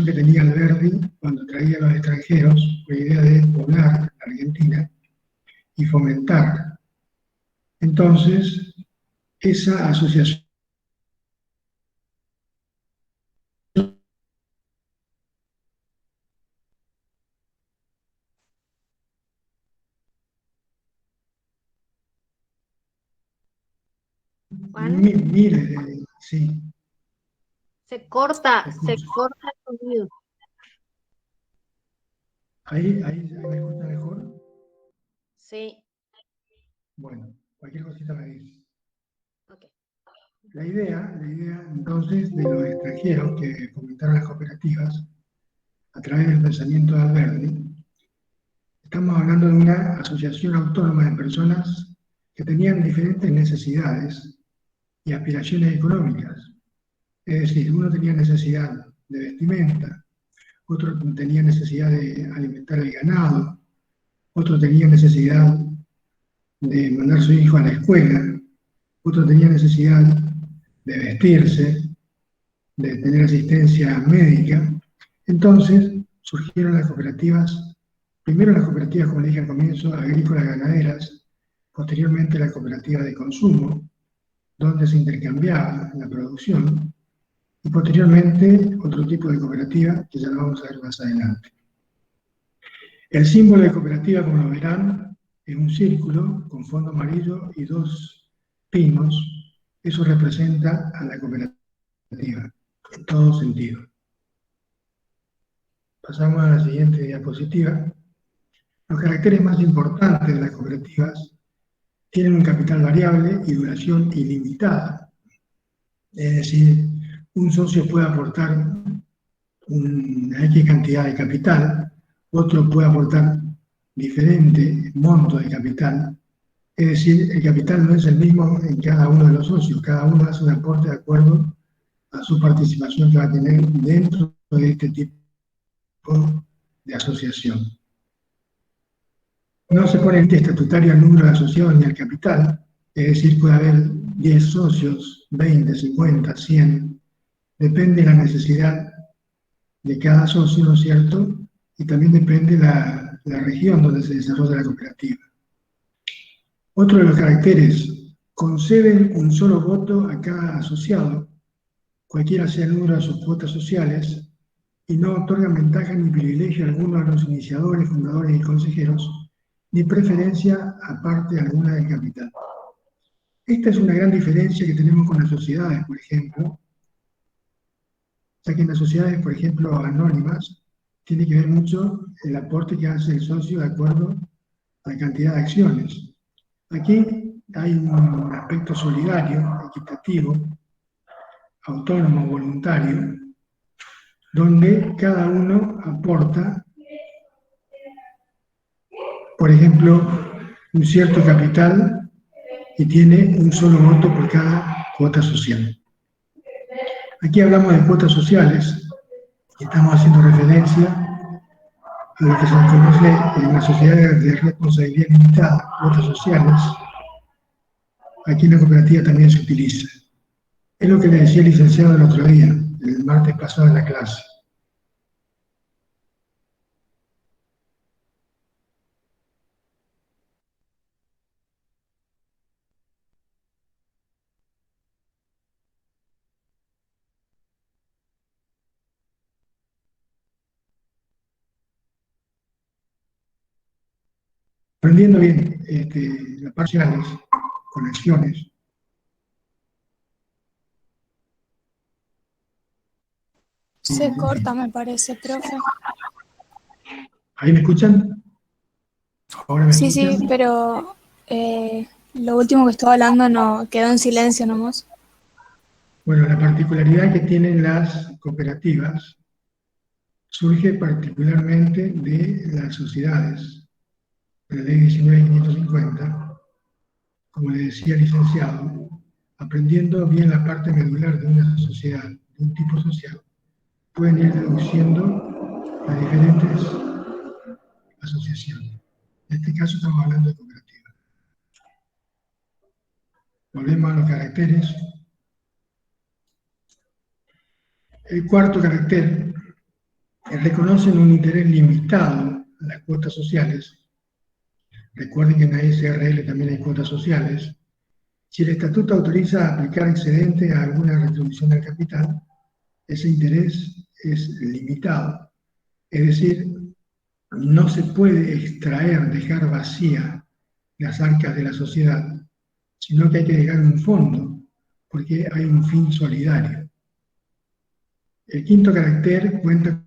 que tenía Alberdi cuando traía a los extranjeros con la idea de poblar la Argentina y fomentar. Entonces, esa asociación Juan, mire, sí, se te corta, se escucho. corta el sonido. Ahí me escucha mejor. Sí, Bueno, cualquier cosita me dice. ok. La idea entonces de los extranjeros que fomentaron las cooperativas a través del pensamiento de Alberti, estamos hablando de una asociación autónoma de personas que tenían diferentes necesidades y aspiraciones económicas. Es decir, uno tenía necesidad de vestimenta, otro tenía necesidad de alimentar el ganado, otro tenía necesidad de mandar a su hijo a la escuela, otro tenía necesidad de vestirse, de tener asistencia médica. Entonces surgieron las cooperativas, primero las cooperativas, como dije al comienzo, agrícolas ganaderas, posteriormente la cooperativa de consumo, donde se intercambiaba la producción, y posteriormente otro tipo de cooperativa que ya lo vamos a ver más adelante. El símbolo de cooperativa, como lo verán, es un círculo con fondo amarillo y dos pinos. Eso representa a la cooperativa en todo sentido. Pasamos a la siguiente diapositiva. Los caracteres más importantes de las cooperativas tienen un capital variable y duración ilimitada. Es decir, un socio puede aportar una X cantidad de capital, otro puede aportar diferente monto de capital. Es decir, el capital no es el mismo en cada uno de los socios, cada uno hace un aporte de acuerdo a su participación que va a tener dentro de este tipo de asociación. No se pone límite estatutario al número de asociados ni al capital, es decir, puede haber 10 socios, 20, 50, 100, depende de la necesidad de cada socio, ¿no es cierto? Y también depende de la región donde se desarrolla la cooperativa. Otro de los caracteres, conceden un solo voto a cada asociado, cualquiera sea el número de sus cuotas sociales, y no otorgan ventaja ni privilegio alguno a los iniciadores, fundadores y consejeros, ni preferencia a parte alguna del capital. Esta es una gran diferencia que tenemos con las sociedades, por ejemplo, ya que en las sociedades, por ejemplo, anónimas, tiene que ver mucho el aporte que hace el socio de acuerdo a la cantidad de acciones. Aquí hay un aspecto solidario, equitativo, autónomo, voluntario, donde cada uno aporta, por ejemplo, un cierto capital y tiene un solo voto por cada cuota social. Aquí hablamos de cuotas sociales y estamos haciendo referencia a lo que se conoce en la sociedad de responsabilidad limitada, cuotas sociales. Aquí en la cooperativa también se utiliza. Es lo que le decía el licenciado el otro día, el martes pasado en la clase. Aprendiendo bien las parciales, conexiones. Se corta, me parece, profe. ¿Ahí me escuchan? ¿Ahora me Sí, escuchan? sí, pero lo último que estaba hablando no quedó en silencio nomás. Bueno, la particularidad que tienen las cooperativas surge particularmente de las sociedades. La ley 19.550, como le decía el licenciado, aprendiendo bien la parte medular de una sociedad, de un tipo social, pueden ir deduciendo las diferentes asociaciones. En este caso estamos hablando de cooperativas. Volvemos a los caracteres. El cuarto carácter reconocen un interés limitado a las cuotas sociales. Recuerden que en la SRL también hay cuotas sociales. Si el estatuto autoriza aplicar excedente a alguna retribución del capital, ese interés es limitado. Es decir, no se puede extraer, dejar vacía las arcas de la sociedad, sino que hay que dejar un fondo, porque hay un fin solidario. El quinto carácter cuenta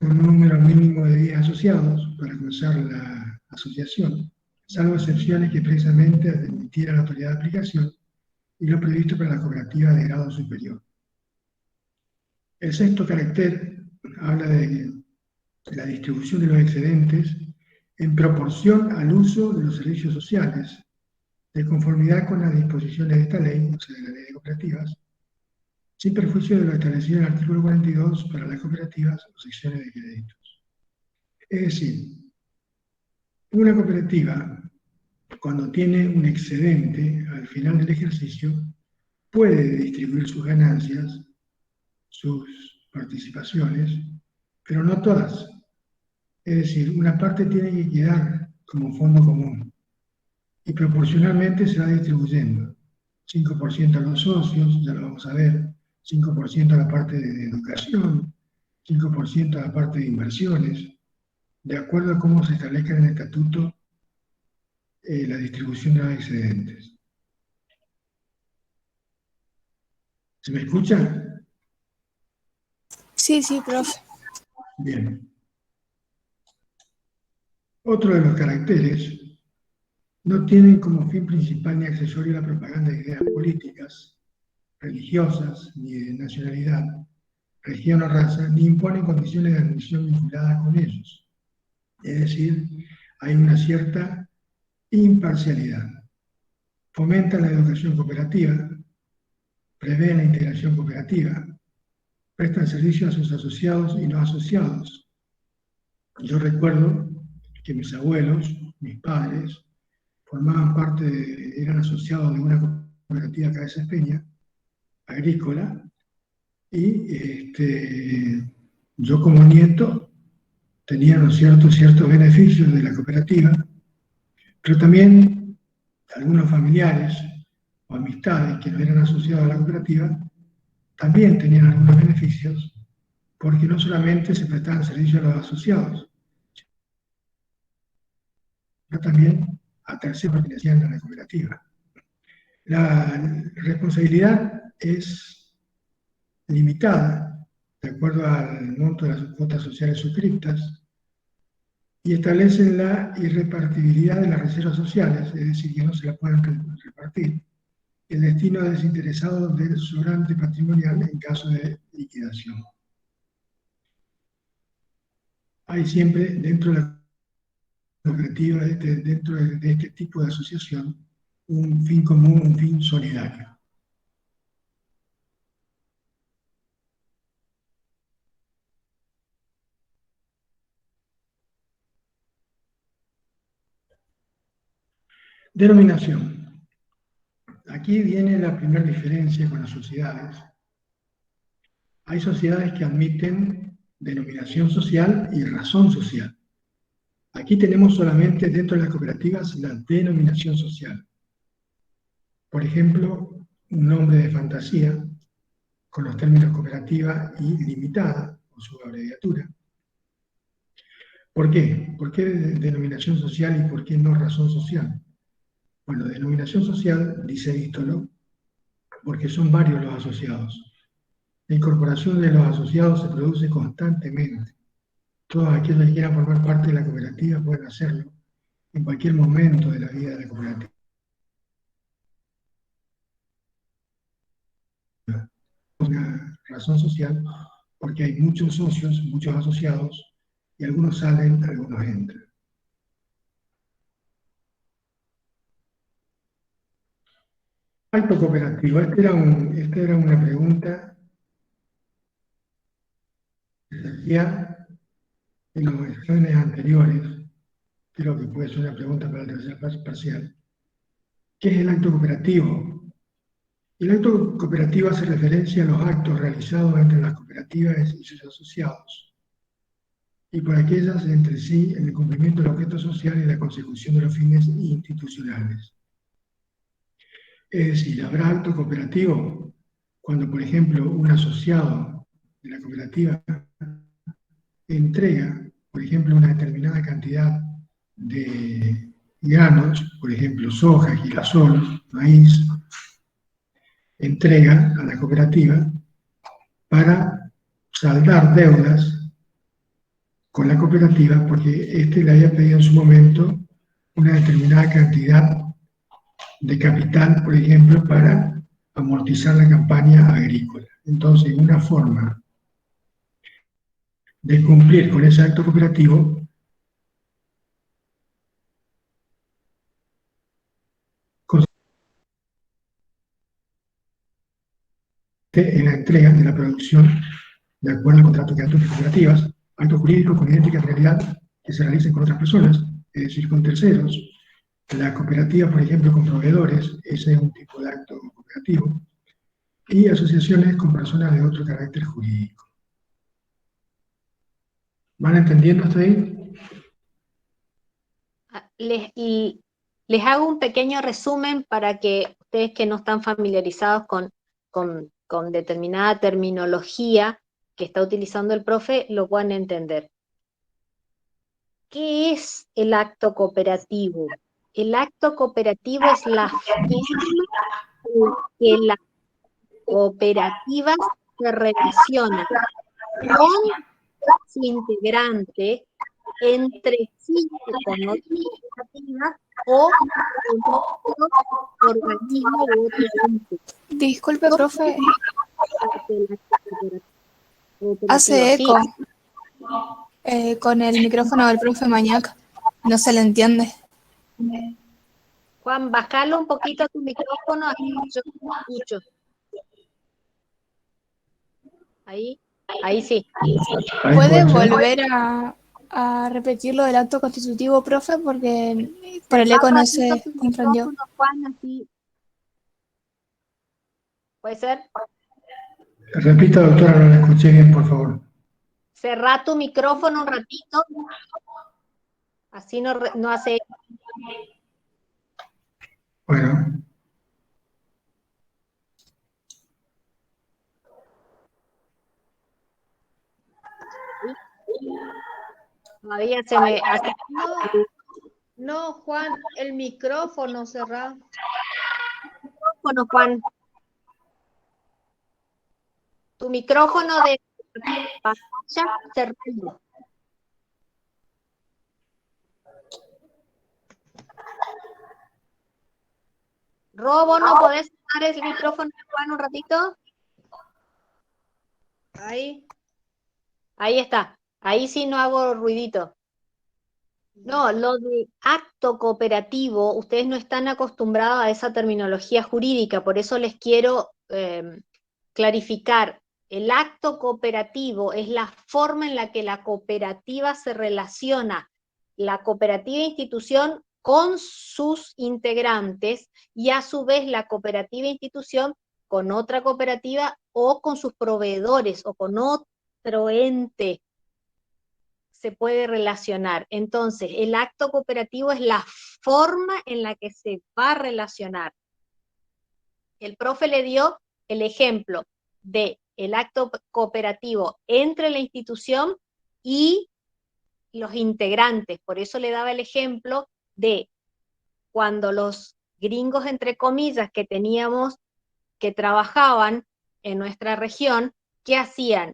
con un número mínimo de 10 asociados para comenzar la asociación, salvo excepciones que expresamente admitiera la autoridad de aplicación y lo previsto para la cooperativa de grado superior. El sexto carácter habla de la distribución de los excedentes en proporción al uso de los servicios sociales, de conformidad con las disposiciones de esta ley, o sea, de la ley de cooperativas, sin perjuicio de lo establecido en el artículo 42 para las cooperativas o secciones de créditos. Es decir, una cooperativa, cuando tiene un excedente al final del ejercicio, puede distribuir sus ganancias, sus participaciones, pero no todas. Es decir, una parte tiene que quedar como fondo común y proporcionalmente se va distribuyendo. 5% a los socios, ya lo vamos a ver, 5% a la parte de educación, 5% a la parte de inversiones, de acuerdo a cómo se establezca en el estatuto la distribución de los excedentes. ¿Se me escucha? Sí, profe. Bien. Otro de los caracteres no tienen como fin principal ni accesorio la propaganda de ideas políticas, religiosas, ni de nacionalidad, región o raza, ni imponen condiciones de admisión vinculadas con ellos. Es decir, hay una cierta imparcialidad. Fomentan la educación cooperativa, prevén la integración cooperativa, prestan servicio a sus asociados y no asociados. Yo recuerdo que mis abuelos, mis padres, formaban parte, eran asociados de una cooperativa Cabezas Peña, agrícola, y yo como nieto tenía ciertos beneficios de la cooperativa, pero también algunos familiares o amistades que no eran asociados a la cooperativa también tenían algunos beneficios, porque no solamente se prestaban servicios a los asociados, sino también a terceros que pertenecían a la cooperativa. La responsabilidad es limitada, de acuerdo al monto de las cuotas sociales suscriptas, y establecen la irrepartibilidad de las reservas sociales, es decir, que no se la pueden repartir, el destino desinteresado del sobrante patrimonial en caso de liquidación. Hay siempre dentro de la cooperativa, dentro de este tipo de asociación, un fin común, un fin solidario. Denominación. Aquí viene la primera diferencia con las sociedades. Hay sociedades que admiten denominación social y razón social. Aquí tenemos solamente dentro de las cooperativas la denominación social. Por ejemplo, un nombre de fantasía con los términos cooperativa y limitada, o su abreviatura. ¿Por qué? ¿Por qué denominación social y por qué no razón social? Bueno, denominación social, dice Vístolo, porque son varios los asociados. La incorporación de los asociados se produce constantemente. Todos aquellos que quieran formar parte de la cooperativa pueden hacerlo en cualquier momento de la vida de la cooperativa. Una razón social porque hay muchos socios, muchos asociados, y algunos salen, algunos entran. Acto cooperativo. Esta era una pregunta que se hacía en los exámenes anteriores. Creo que puede ser una pregunta para el tercer parcial. ¿Qué es el acto cooperativo? El acto cooperativo hace referencia a los actos realizados entre las cooperativas y sus asociados, y por aquellas entre sí en el cumplimiento del objeto social y la consecución de los fines institucionales. Es decir, habrá acto cooperativo cuando, por ejemplo, un asociado de la cooperativa entrega, por ejemplo, una determinada cantidad de granos, por ejemplo, soja, girasol, maíz, entrega a la cooperativa para saldar deudas con la cooperativa porque éste le haya pedido en su momento una determinada cantidad de capital, por ejemplo, para amortizar la campaña agrícola. Entonces, una forma de cumplir con ese acto cooperativo consiste en la entrega de la producción de acuerdo al contrato que hay entre cooperativas, actos jurídicos con idéntica realidad que se realicen con otras personas, es decir, con terceros. La cooperativa, por ejemplo, con proveedores, ese es un tipo de acto cooperativo, y asociaciones con personas de otro carácter jurídico. ¿Van entendiendo hasta ahí? Y les hago un pequeño resumen para que ustedes que no están familiarizados con determinada terminología que está utilizando el profe lo puedan entender. ¿Qué es el acto cooperativo? El acto cooperativo es la forma en que las cooperativas se relacionan con su integrante entre sí o con otras cooperativas o con otro organismo u otro ente. Disculpe, Todo profe, parte de la cooperativa, hace sí. eco con el micrófono del profe Mañac. No se le entiende. Juan, bajalo un poquito a tu micrófono, así yo escucho. Ahí sí. Ahí ¿Puede puede ser. volver a repetir lo del acto constitutivo, profe? Porque por el Cerrá eco un no ratito se tu comprendió. micrófono, Juan, así. ¿Puede ser? Repita, doctora, no la escuché bien, por favor. Cerrá tu micrófono un ratito, así no hace... Bueno, Todavía se me hace... No, no, Juan, el micrófono cerrado. Micrófono, Juan. Tu micrófono de pantalla cerrado. Robo, ¿no podés cerrar el micrófono de Juan un ratito? Ahí está. Ahí sí no hago ruidito. No, lo de acto cooperativo, ustedes no están acostumbrados a esa terminología jurídica, por eso les quiero clarificar. El acto cooperativo es la forma en la que la cooperativa se relaciona, la cooperativa institución con sus integrantes y a su vez la cooperativa institución con otra cooperativa o con sus proveedores o con otro ente se puede relacionar. Entonces, el acto cooperativo es la forma en la que se va a relacionar. El profe le dio el ejemplo de el acto cooperativo entre la institución y los integrantes. Por eso le daba el ejemplo de cuando los gringos, entre comillas, que teníamos, que trabajaban en nuestra región, ¿qué hacían?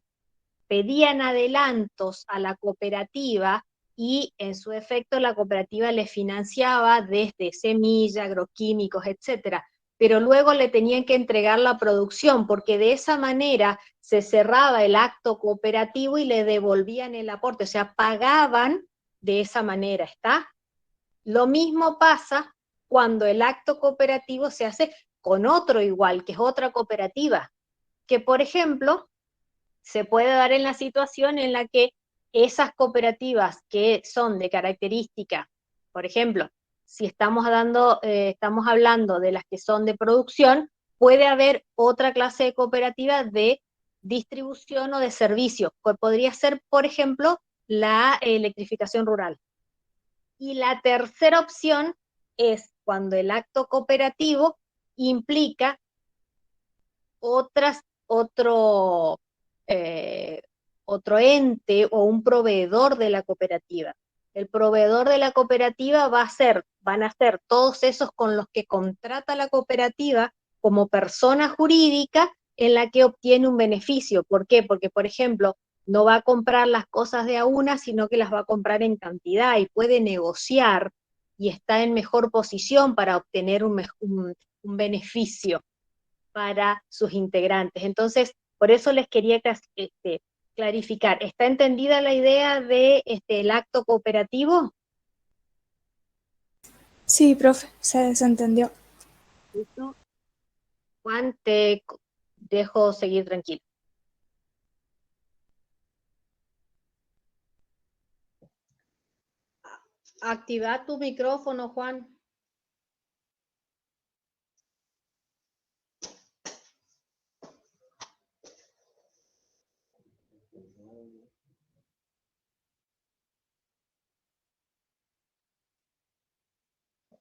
Pedían adelantos a la cooperativa y en su efecto la cooperativa les financiaba desde semilla, agroquímicos, etcétera, pero luego le tenían que entregar la producción porque de esa manera se cerraba el acto cooperativo y le devolvían el aporte, o sea, pagaban de esa manera, ¿está? Lo mismo pasa cuando el acto cooperativo se hace con otro igual, que es otra cooperativa, que por ejemplo se puede dar en la situación en la que esas cooperativas que son de característica, por ejemplo, si estamos hablando de las que son de producción, puede haber otra clase de cooperativa de distribución o de servicio, que podría ser, por ejemplo, la electrificación rural. Y la tercera opción es cuando el acto cooperativo implica otro ente o un proveedor de la cooperativa. El proveedor de la cooperativa van a ser todos esos con los que contrata la cooperativa como persona jurídica en la que obtiene un beneficio. ¿Por qué? Porque, por ejemplo, no va a comprar las cosas de a una, sino que las va a comprar en cantidad y puede negociar y está en mejor posición para obtener un beneficio para sus integrantes. Entonces, por eso les quería clarificar. ¿Está entendida la idea de el acto cooperativo? Sí, profe, se entendió. ¿Listo? Juan, te dejo seguir tranquilo. Activa tu micrófono, Juan.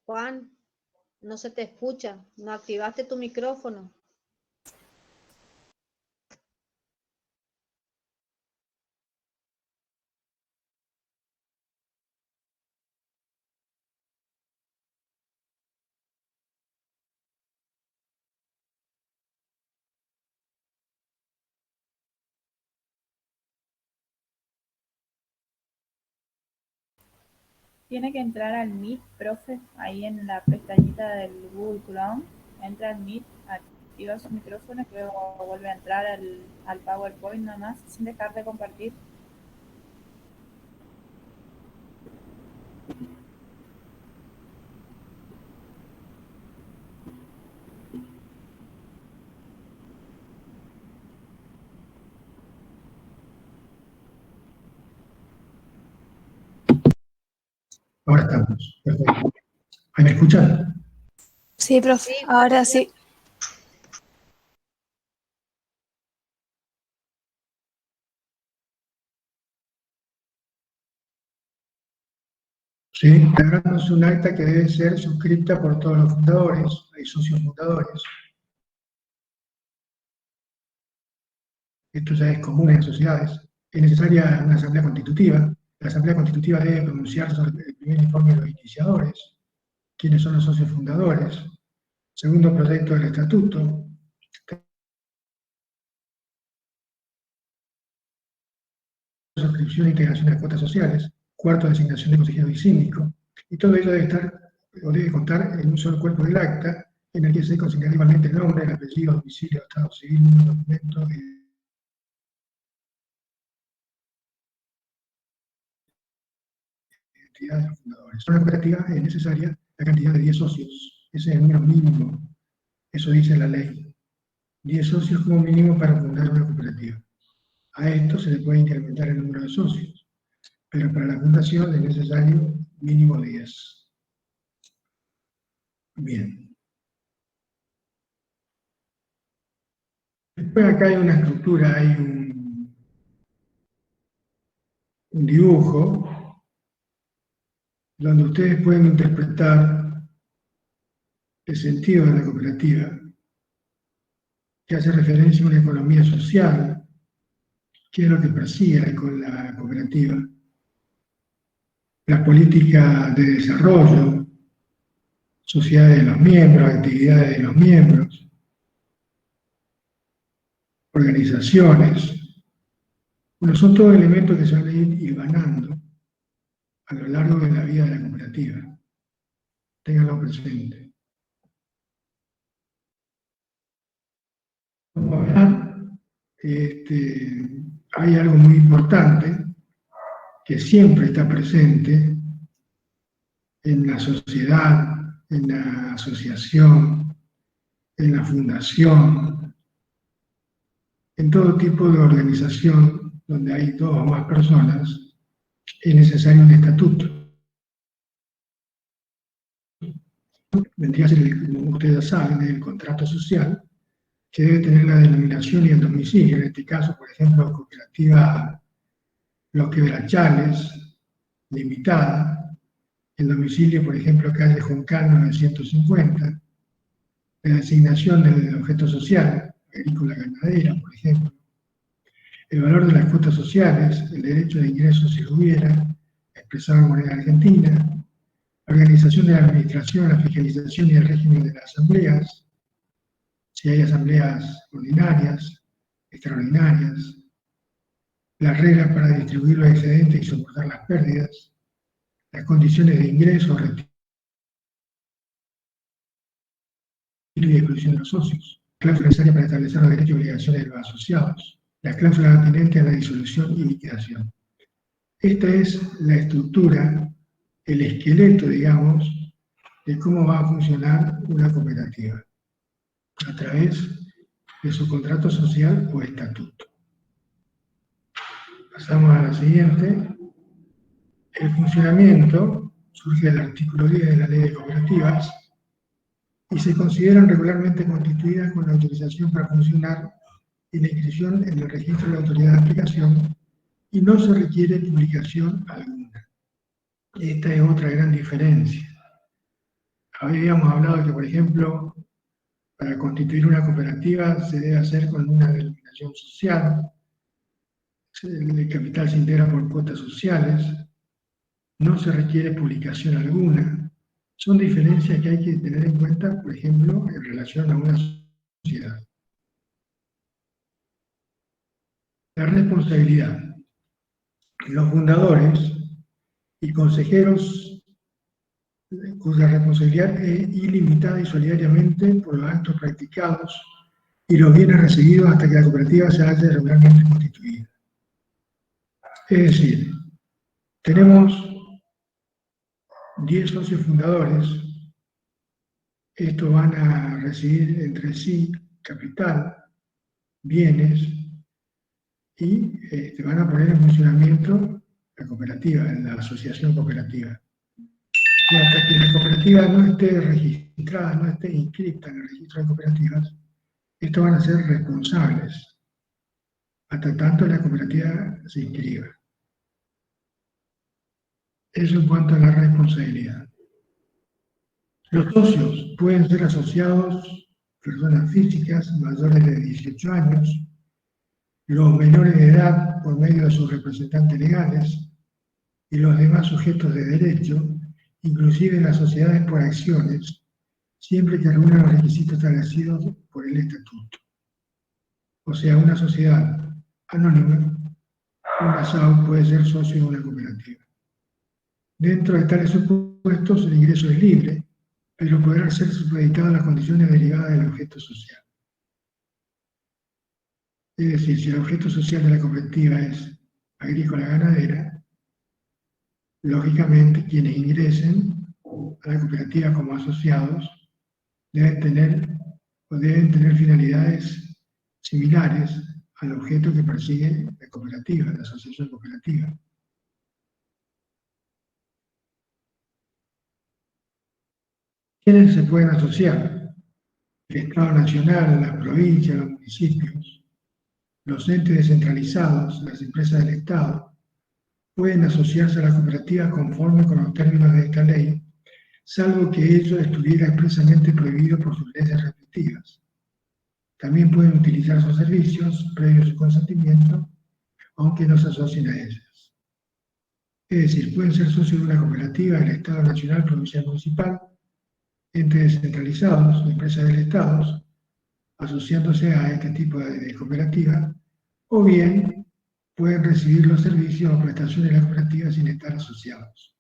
Juan, no se te escucha, no activaste tu micrófono. Tiene que entrar al Meet, profe, ahí en la pestañita del Google Chrome, entra al Meet, activa su micrófono y luego vuelve a entrar al PowerPoint nada más, sin dejar de compartir. Ahora estamos. Perfecto. ¿Ahí me escuchan? Sí, profe, ahora sí. Sí, tenemos un acta que debe ser suscrita por todos los fundadores, hay socios fundadores. Esto ya es común en las sociedades. Es necesaria una asamblea constitutiva. La asamblea constitutiva debe pronunciarse sobre el primer informe de los iniciadores, quiénes son los socios fundadores. Segundo, proyecto del estatuto. Suscripción e integración de las cuotas sociales. Cuarto, designación de consejero y síndico. Y todo ello debe estar o debe contar en un solo cuerpo del acta, en el que se consignará igualmente el nombre, el apellido, domicilio, estado civil, número de documento, identidad de los fundadores. En una cooperativa es necesaria la cantidad de 10 socios. Ese es el número mínimo. Eso dice la ley. 10 socios como mínimo para fundar una cooperativa. A esto se le puede incrementar el número de socios, pero para la fundación es necesario mínimo 10. Bien. Después acá hay una estructura, hay un dibujo donde ustedes pueden interpretar el sentido de la cooperativa, que hace referencia a una economía social, qué es lo que persigue con la cooperativa, la política de desarrollo, sociedades de los miembros, actividades de los miembros, organizaciones. Bueno, son todos elementos que se van a ir hilvanando a lo largo de la vida de la cooperativa. Ténganlo presente. Como verán, hay algo muy importante que siempre está presente en la sociedad, en la asociación, en la fundación, en todo tipo de organización donde hay dos o más personas, es necesario un estatuto. Vendría a ser, como ustedes saben, el contrato social, que debe tener la denominación y el domicilio. En este caso, por ejemplo, Cooperativa Los Quebrachales, limitada. El domicilio, por ejemplo, calle Juncal 950. La designación del objeto social, agrícola ganadera, por ejemplo. El valor de las cuotas sociales, el derecho de ingreso si lo hubiera, expresado en moneda argentina. La organización de la administración, la fiscalización y el régimen de las asambleas, si hay asambleas ordinarias, extraordinarias, las reglas para distribuir los excedentes y soportar las pérdidas, las condiciones de ingreso, retiro y exclusión de los socios, cláusula necesaria para establecer los derechos y obligaciones de los asociados, las cláusulas atinentes a la disolución y liquidación. Esta es la estructura, el esqueleto, digamos, de cómo va a funcionar una cooperativa, a través de su contrato social o estatuto. Pasamos a la siguiente. El funcionamiento surge del artículo 10 de la Ley de Cooperativas y se consideran regularmente constituidas con la autorización para funcionar y la inscripción en el registro de la autoridad de aplicación y no se requiere publicación alguna. Esta es otra gran diferencia. Habíamos hablado de que, por ejemplo, para constituir una cooperativa se debe hacer con una denominación social, el capital se integra por cuotas sociales, no se requiere publicación alguna. Son diferencias que hay que tener en cuenta, por ejemplo, en relación a una sociedad. La responsabilidad. Los fundadores y consejeros cuya responsabilidad es ilimitada y solidariamente por los actos practicados y los bienes recibidos hasta que la cooperativa se haya regularmente constituida. Es decir, tenemos 10 socios fundadores, estos van a recibir entre sí capital, bienes, y van a poner en funcionamiento la cooperativa, la asociación cooperativa. Y hasta que la cooperativa no esté registrada, no esté inscrita en el registro de cooperativas, estos van a ser responsables, hasta tanto la cooperativa se inscriba. Eso en cuanto a la responsabilidad. Los socios pueden ser asociados personas físicas mayores de 18 años, los menores de edad por medio de sus representantes legales y los demás sujetos de derecho, inclusive las sociedades por acciones, siempre que reúnan los requisitos establecidos por el estatuto. O sea, una sociedad anónima, una SAU, puede ser socio de una cooperativa. Dentro de tales supuestos, el ingreso es libre, pero podrá ser supeditado a las condiciones derivadas del objeto social. Es decir, si el objeto social de la cooperativa es agrícola ganadera, lógicamente quienes ingresen a la cooperativa como asociados deben tener finalidades similares al objeto que persigue la cooperativa, la asociación cooperativa. ¿Quiénes se pueden asociar? El Estado Nacional, las provincias, los municipios, los entes descentralizados, las empresas del Estado, pueden asociarse a la cooperativa conforme con los términos de esta ley, salvo que ello estuviera expresamente prohibido por sus leyes respectivas. También pueden utilizar sus servicios, previo su consentimiento, aunque no se asocien a ellas. Es decir, pueden ser socios de una cooperativa del Estado Nacional, provincial, municipal, entes descentralizados, empresas del Estado, asociándose a este tipo de cooperativa, o bien pueden recibir los servicios o prestaciones de la cooperativa sin estar asociados.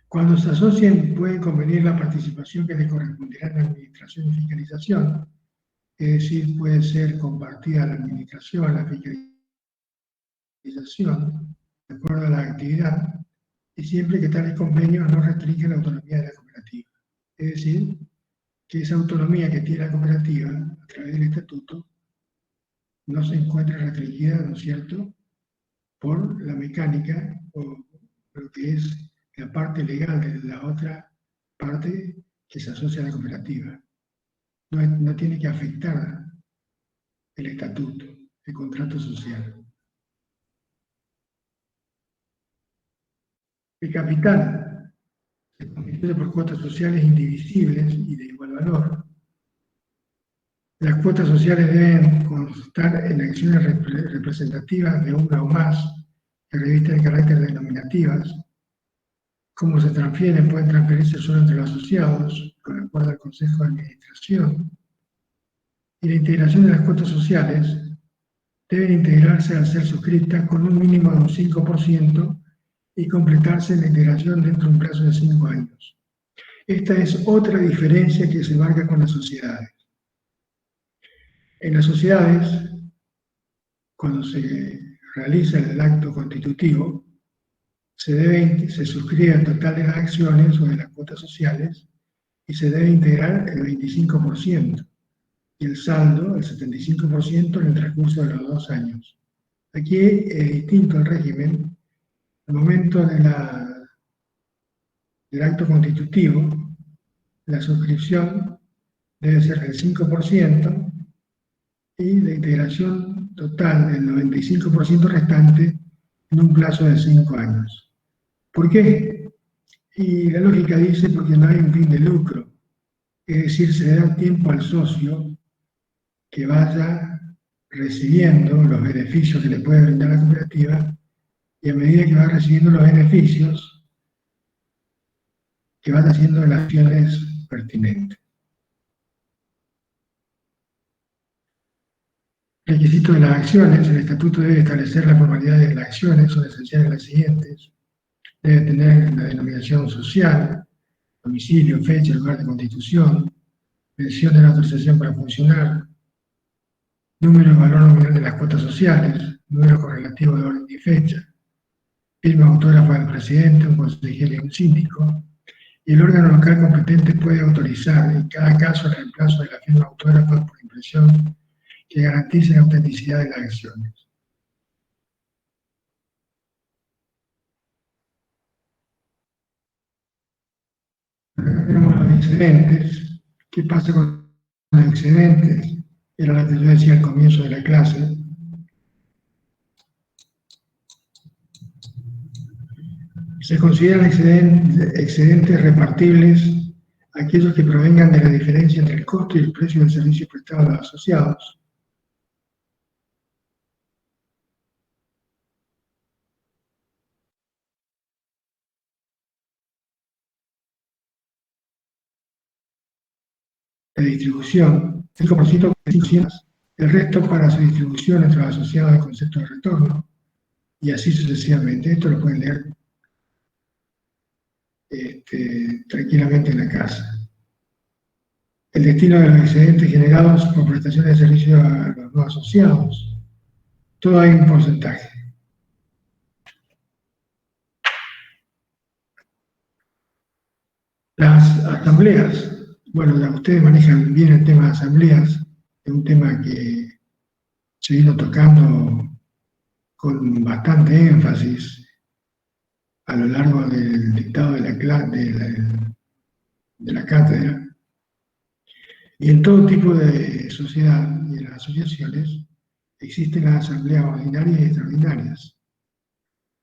Cuando se asocien, pueden convenir la participación que les corresponderá en la administración y fiscalización, es decir, puede ser compartida la administración, la fiscalización, de acuerdo a la actividad, y siempre que tales convenios no restringen la autonomía de la cooperativa. Es decir, que esa autonomía que tiene la cooperativa a través del estatuto no se encuentra restringida, ¿no es cierto?, por la mecánica o lo que es la parte legal de la otra parte que se asocia a la cooperativa. no tiene que afectar el estatuto, el contrato social. El capital se constituye por cuotas sociales indivisibles y de igual valor. Las cuotas sociales deben constar en acciones representativas de una o más que revisten el carácter denominativas. Cómo se transfieren, pueden transferirse solo entre los asociados, con acuerdo al Consejo de Administración. Y la integración de las cuotas sociales deben integrarse al ser suscritas con un mínimo de un 5% y completarse la integración dentro de un plazo de 5 años. Esta es otra diferencia que se marca con las sociedades. En las sociedades, cuando se realiza el acto constitutivo, se suscribe el total de las acciones o de las cuotas sociales y se debe integrar el 25% y el saldo, el 75%, en el transcurso de los 2 años. Aquí es distinto el régimen. Al momento del acto constitutivo, la suscripción debe ser del 5% y la integración total del 95% restante en un plazo de 5 años. ¿Por qué? Y la lógica dice porque no hay un fin de lucro, es decir, se le da tiempo al socio que vaya recibiendo los beneficios que le puede brindar la cooperativa y a medida que va recibiendo los beneficios, que van haciendo las acciones pertinentes. Requisitos de las acciones. El estatuto debe establecer las formalidades de las acciones, son esenciales las siguientes. Debe tener la denominación social, domicilio, fecha, lugar de constitución, mención de la autorización para funcionar, número y valor nominal de las cuotas sociales, número correlativo de orden y fecha, firma autógrafa del presidente, un consejero y un síndico, y el órgano local competente puede autorizar en cada caso el reemplazo de la firma autógrafa por impresión que garantice la autenticidad de las acciones. Acá tenemos los excedentes. ¿Qué pasa con los excedentes? Era lo que yo decía al comienzo de la clase. Se consideran excedentes repartibles aquellos que provengan de la diferencia entre el costo y el precio del servicio prestado a los asociados. De distribución, 5% de 500, el resto para su distribución entre los asociados al concepto de retorno, y así sucesivamente. Esto lo pueden leer tranquilamente en la casa. El destino de los excedentes generados por prestaciones de servicio a los no asociados. Todo hay un porcentaje. Las asambleas. Bueno, ya ustedes manejan bien el tema de asambleas, es un tema que se vino tocando con bastante énfasis a lo largo del dictado de la cátedra. Y en todo tipo de sociedad y en las asociaciones existen las asambleas ordinarias y extraordinarias.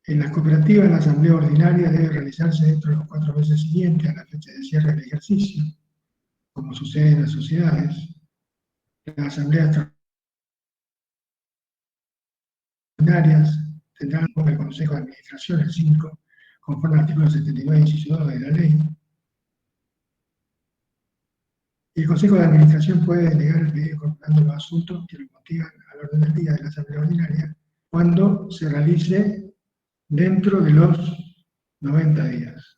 En las cooperativas, la asamblea ordinaria debe realizarse dentro de los 4 meses siguientes a la fecha de cierre del ejercicio, como sucede en las sociedades. Las asambleas extraordinarias tendrán el Consejo de Administración, el 5, conforme al artículo 79, inciso 2 de la ley. Y el Consejo de Administración puede delegar el pedido incorporando los asuntos que lo motivan al orden del día de la Asamblea Ordinaria cuando se realice dentro de los 90 días.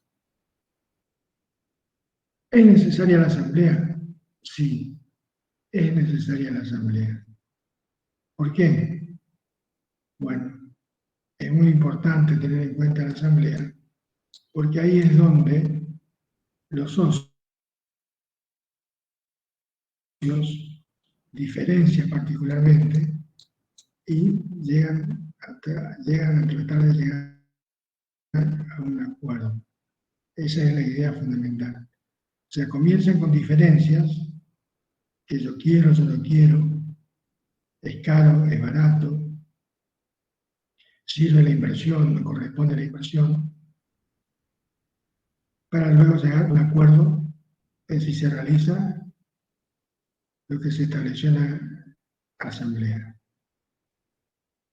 ¿Es necesaria la Asamblea? Sí, es necesaria la Asamblea. ¿Por qué? Bueno, es muy importante tener en cuenta la Asamblea porque ahí es donde los socios diferencian particularmente y llegan a tratar de llegar a un acuerdo. Esa es la idea fundamental. O sea, comienzan con diferencias que yo no quiero, es caro, es barato, sirve la inversión, me corresponde la inversión, para luego llegar a un acuerdo en si se realiza lo que se estableció en la asamblea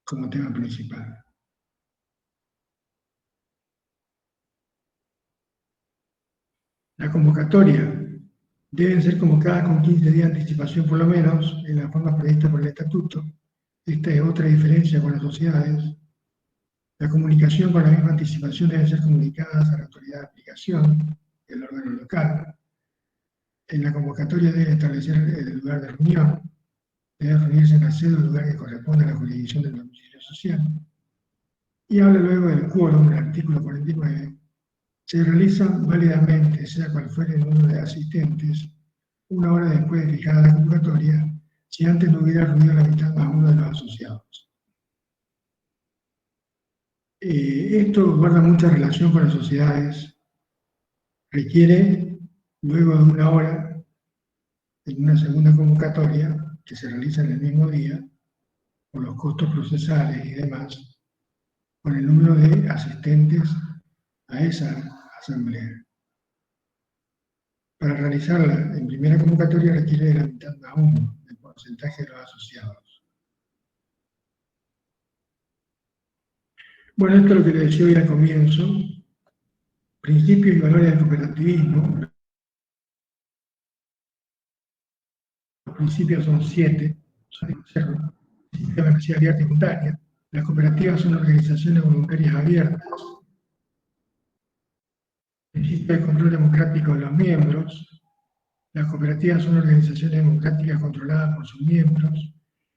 como tema principal. La convocatoria deben ser convocadas con 15 días de anticipación por lo menos, en la forma prevista por el estatuto. Esta es otra diferencia con las sociedades. La comunicación con la misma anticipación debe ser comunicada a la autoridad de aplicación, el órgano local. En la convocatoria debe establecer el lugar de reunión, debe reunirse en la sede o lugar que corresponda a la jurisdicción del domicilio social. Y habla luego del quórum, el artículo 49. Se realizan válidamente, sea cual fuere el número de asistentes, una hora después de fijada la convocatoria, si antes no hubiera reunido la mitad más uno de los asociados. Esto guarda mucha relación con las sociedades. Requiere, luego de una hora, en una segunda convocatoria, que se realiza en el mismo día, por los costos procesales y demás, con el número de asistentes a esa asamblea. Para realizarla en primera convocatoria requiere de la mitad más uno del porcentaje de los asociados. Bueno, esto es lo que les decía hoy al comienzo. Principios y valores del cooperativismo. Los principios son 7. Principio de mercancía abierta y voluntaria. Las cooperativas son organizaciones voluntarias abiertas. Principio de control democrático de los miembros. Las cooperativas son organizaciones democráticas controladas por sus miembros,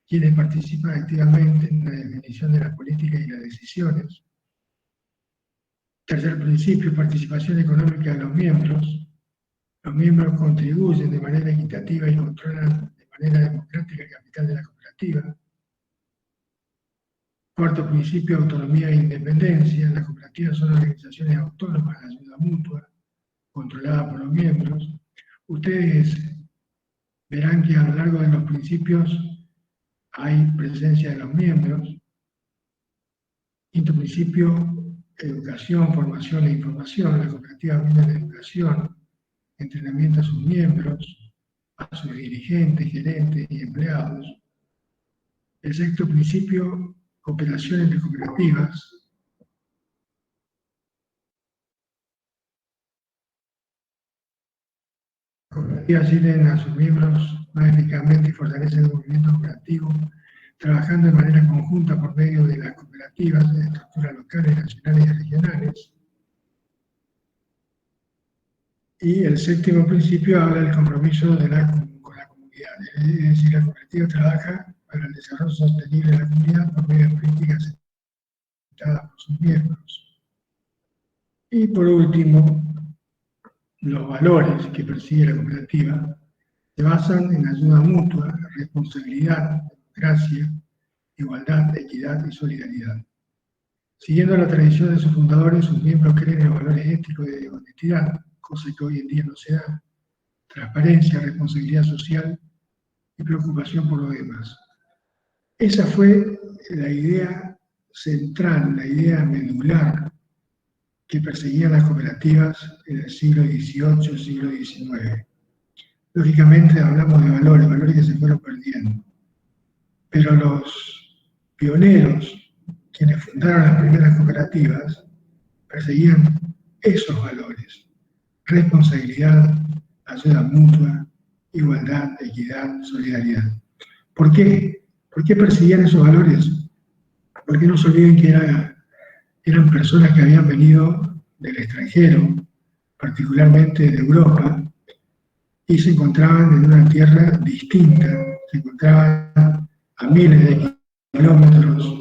quienes participan activamente en la definición de las políticas y las decisiones. Tercer principio, participación económica de los miembros. Los miembros contribuyen de manera equitativa y controlan de manera democrática el capital de la cooperativa. Cuarto principio, autonomía e independencia. Las cooperativas son organizaciones autónomas de ayuda mutua, controladas por los miembros. Ustedes verán que a lo largo de los principios hay presencia de los miembros. Quinto principio, educación, formación e información. La cooperativa brinda la educación, entrenamiento a sus miembros, a sus dirigentes, gerentes y empleados. El sexto principio, cooperación entre cooperativas. Las cooperativas sirven a sus miembros más eficazmente y fortalecen el movimiento cooperativo, trabajando de manera conjunta por medio de las cooperativas de estructuras locales, nacionales y regionales. Y el séptimo principio habla del compromiso con la comunidad, es decir, la cooperativa trabaja para el desarrollo sostenible de la comunidad por medio de políticas aceptadas por sus miembros. Y por último, los valores que persigue la cooperativa se basan en ayuda mutua, responsabilidad, democracia, igualdad, equidad y solidaridad. Siguiendo la tradición de sus fundadores, sus miembros creen en los valores éticos y de honestidad, cosa que hoy en día no se da, transparencia, responsabilidad social y preocupación por los demás. Esa fue la idea central, la idea medular que perseguían las cooperativas en el siglo XVIII, siglo XIX. Lógicamente hablamos de valores que se fueron perdiendo, pero los pioneros, quienes fundaron las primeras cooperativas, perseguían esos valores: responsabilidad, ayuda mutua, igualdad, equidad, solidaridad. ¿Por qué? ¿Por qué perseguían esos valores? Porque no se olviden que eran personas que habían venido del extranjero, particularmente de Europa, y se encontraban en una tierra distinta, se encontraban a miles de kilómetros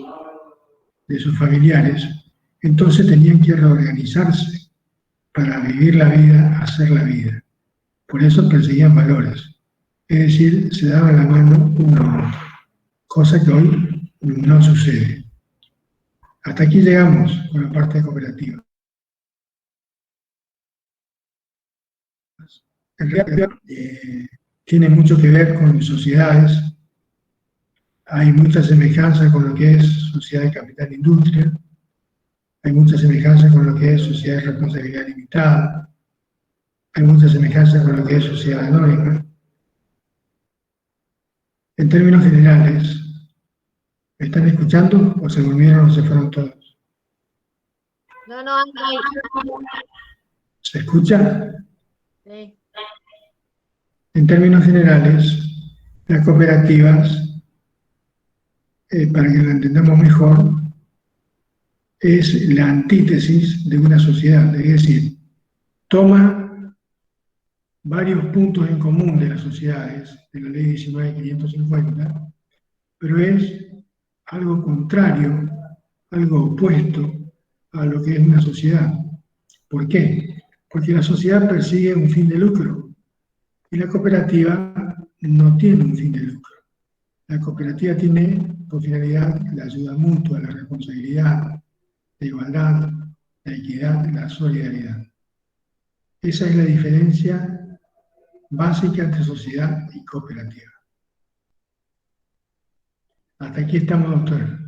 de sus familiares, entonces tenían que reorganizarse para vivir la vida, hacer la vida. Por eso perseguían valores, es decir, se daban la mano uno a otro, cosa que hoy no sucede. Hasta aquí llegamos con la parte cooperativa. En realidad, tiene mucho que ver con sociedades. Hay mucha semejanza con lo que es sociedad de capital-industria, hay mucha semejanza con lo que es sociedad de responsabilidad limitada, hay mucha semejanza con lo que es sociedad anónima. En términos generales, ¿me están escuchando o se volvieron o se fueron todos? No, no, hay. ¿Se escucha? Sí. En términos generales, las cooperativas, para que lo entendamos mejor, es la antítesis de una sociedad, es decir, toma varios puntos en común de las sociedades, de la ley 19.550, pero es algo contrario, algo opuesto a lo que es una sociedad. ¿Por qué? Porque la sociedad persigue un fin de lucro y la cooperativa no tiene un fin de lucro. La cooperativa tiene por finalidad la ayuda mutua, la responsabilidad, la igualdad, la equidad, la solidaridad. Esa es la diferencia básica entre sociedad y cooperativa. Hasta aquí estamos, doctora.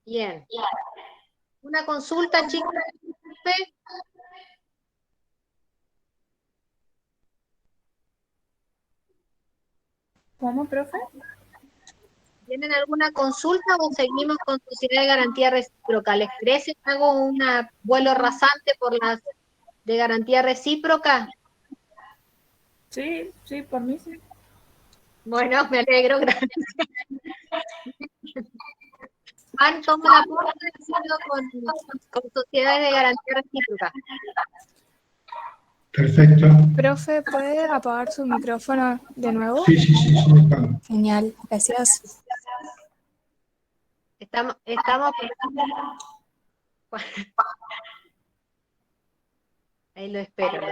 Bien. Una consulta, chicos. ¿Cómo, profe? ¿Tienen alguna consulta o seguimos con sociedad de garantía recíproca? ¿Les parece que hago un vuelo rasante por las de garantía recíproca? Sí, sí, por mí sí. Bueno, me alegro, gracias. Juan, toma la palabra con sociedades de garantía recíproca. Perfecto. Profe, ¿puede apagar su micrófono de nuevo? Sí, Pablo. Genial, gracias. Estamos ahí lo espero.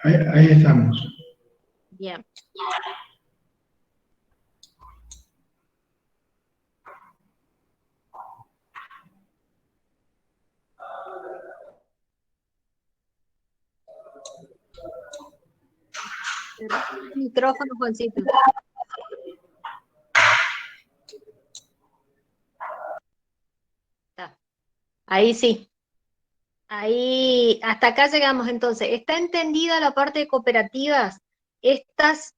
Ahí estamos. Bien. Micrófono, Juancito. Ahí sí. Ahí, hasta acá llegamos entonces. ¿Está entendida la parte de cooperativas? Estas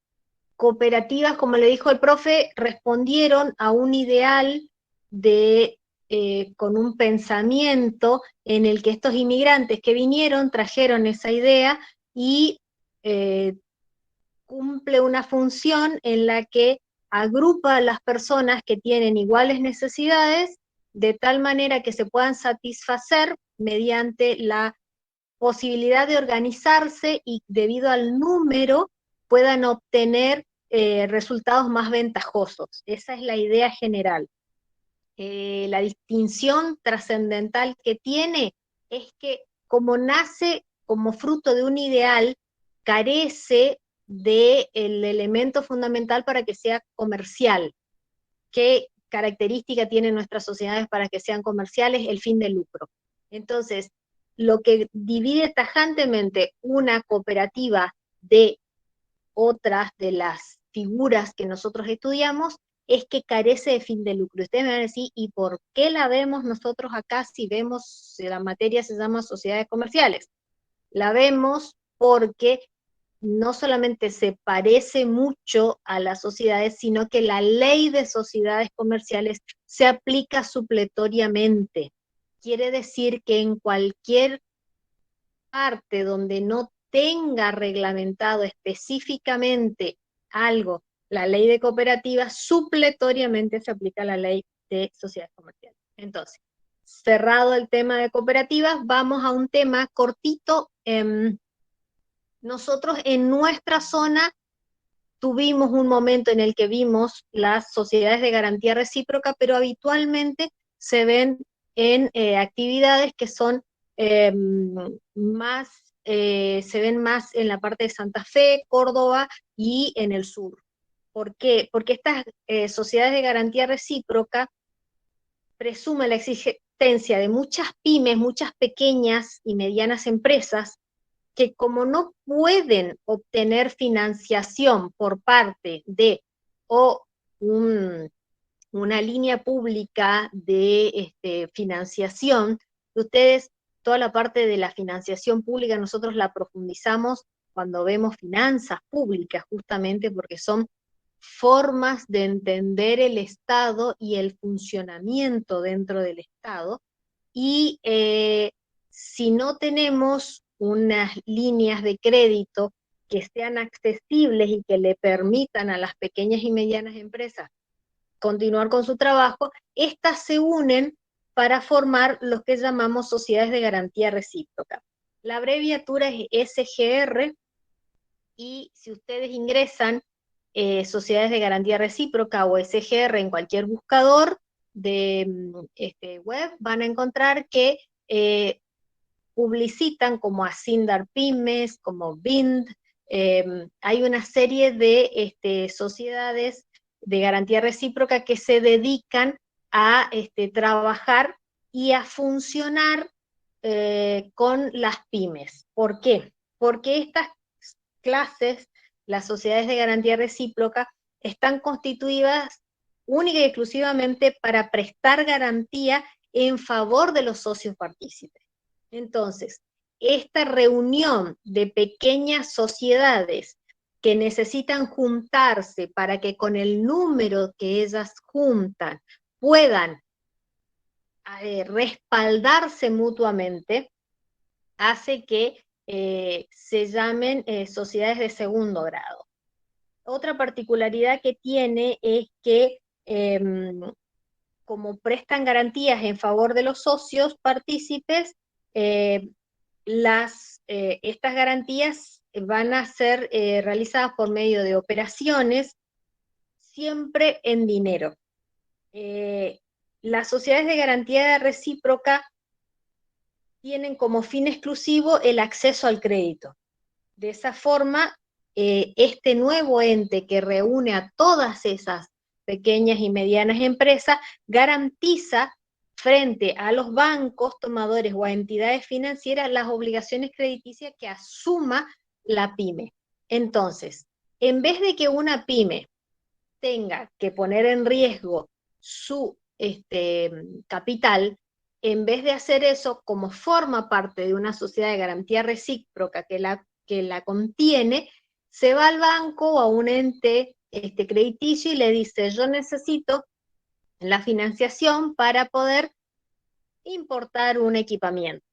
cooperativas, como le dijo el profe, respondieron a un ideal de, con un pensamiento en el que estos inmigrantes que vinieron trajeron esa idea y cumple una función en la que agrupa a las personas que tienen iguales necesidades de tal manera que se puedan satisfacer mediante la posibilidad de organizarse y debido al número puedan obtener resultados más ventajosos. Esa es la idea general. La distinción trascendental que tiene es que como nace como fruto de un ideal, carece del elemento fundamental para que sea comercial. ¿Qué característica tienen nuestras sociedades para que sean comerciales? El fin de lucro. Entonces, lo que divide tajantemente una cooperativa de otras de las figuras que nosotros estudiamos es que carece de fin de lucro. Ustedes me van a decir, ¿y por qué la vemos nosotros acá si vemos, si la materia se llama sociedades comerciales? La vemos porque no solamente se parece mucho a las sociedades, sino que la ley de sociedades comerciales se aplica supletoriamente. Quiere decir que en cualquier parte donde no tenga reglamentado específicamente algo, la ley de cooperativas, supletoriamente se aplica la ley de sociedades comerciales. Entonces, cerrado el tema de cooperativas, vamos a un tema cortito. Nosotros en nuestra zona tuvimos un momento en el que vimos las sociedades de garantía recíproca, pero habitualmente se ven en actividades que son se ven más en la parte de Santa Fe, Córdoba y en el sur. ¿Por qué? Porque estas sociedades de garantía recíproca presumen la existencia de muchas pymes, muchas pequeñas y medianas empresas, que como no pueden obtener financiación por parte de una línea pública de financiación, ustedes, toda la parte de la financiación pública nosotros la profundizamos cuando vemos finanzas públicas, justamente porque son formas de entender el Estado y el funcionamiento dentro del Estado, y si no tenemos unas líneas de crédito que sean accesibles y que le permitan a las pequeñas y medianas empresas continuar con su trabajo, estas se unen para formar lo que llamamos sociedades de garantía recíproca. La abreviatura es SGR, y si ustedes ingresan sociedades de garantía recíproca o SGR en cualquier buscador de web, van a encontrar que publicitan como Asindar Pymes, como BIND, hay una serie de sociedades de garantía recíproca que se dedican a trabajar y a funcionar con las pymes. ¿Por qué? Porque estas clases, las sociedades de garantía recíproca, están constituidas única y exclusivamente para prestar garantía en favor de los socios partícipes. Entonces, esta reunión de pequeñas sociedades que necesitan juntarse para que con el número que ellas juntan puedan respaldarse mutuamente, hace que se llamen sociedades de segundo grado. Otra particularidad que tiene es que como prestan garantías en favor de los socios partícipes, estas garantías van a ser realizadas por medio de operaciones, siempre en dinero. Las sociedades de garantía recíproca tienen como fin exclusivo el acceso al crédito. De esa forma, este nuevo ente que reúne a todas esas pequeñas y medianas empresas garantiza frente a los bancos, tomadores o a entidades financieras las obligaciones crediticias que asuma la pyme. Entonces, en vez de que una pyme tenga que poner en riesgo su capital, en vez de hacer eso, como forma parte de una sociedad de garantía recíproca que la contiene, se va al banco o a un ente crediticio y le dice: yo necesito la financiación para poder importar un equipamiento.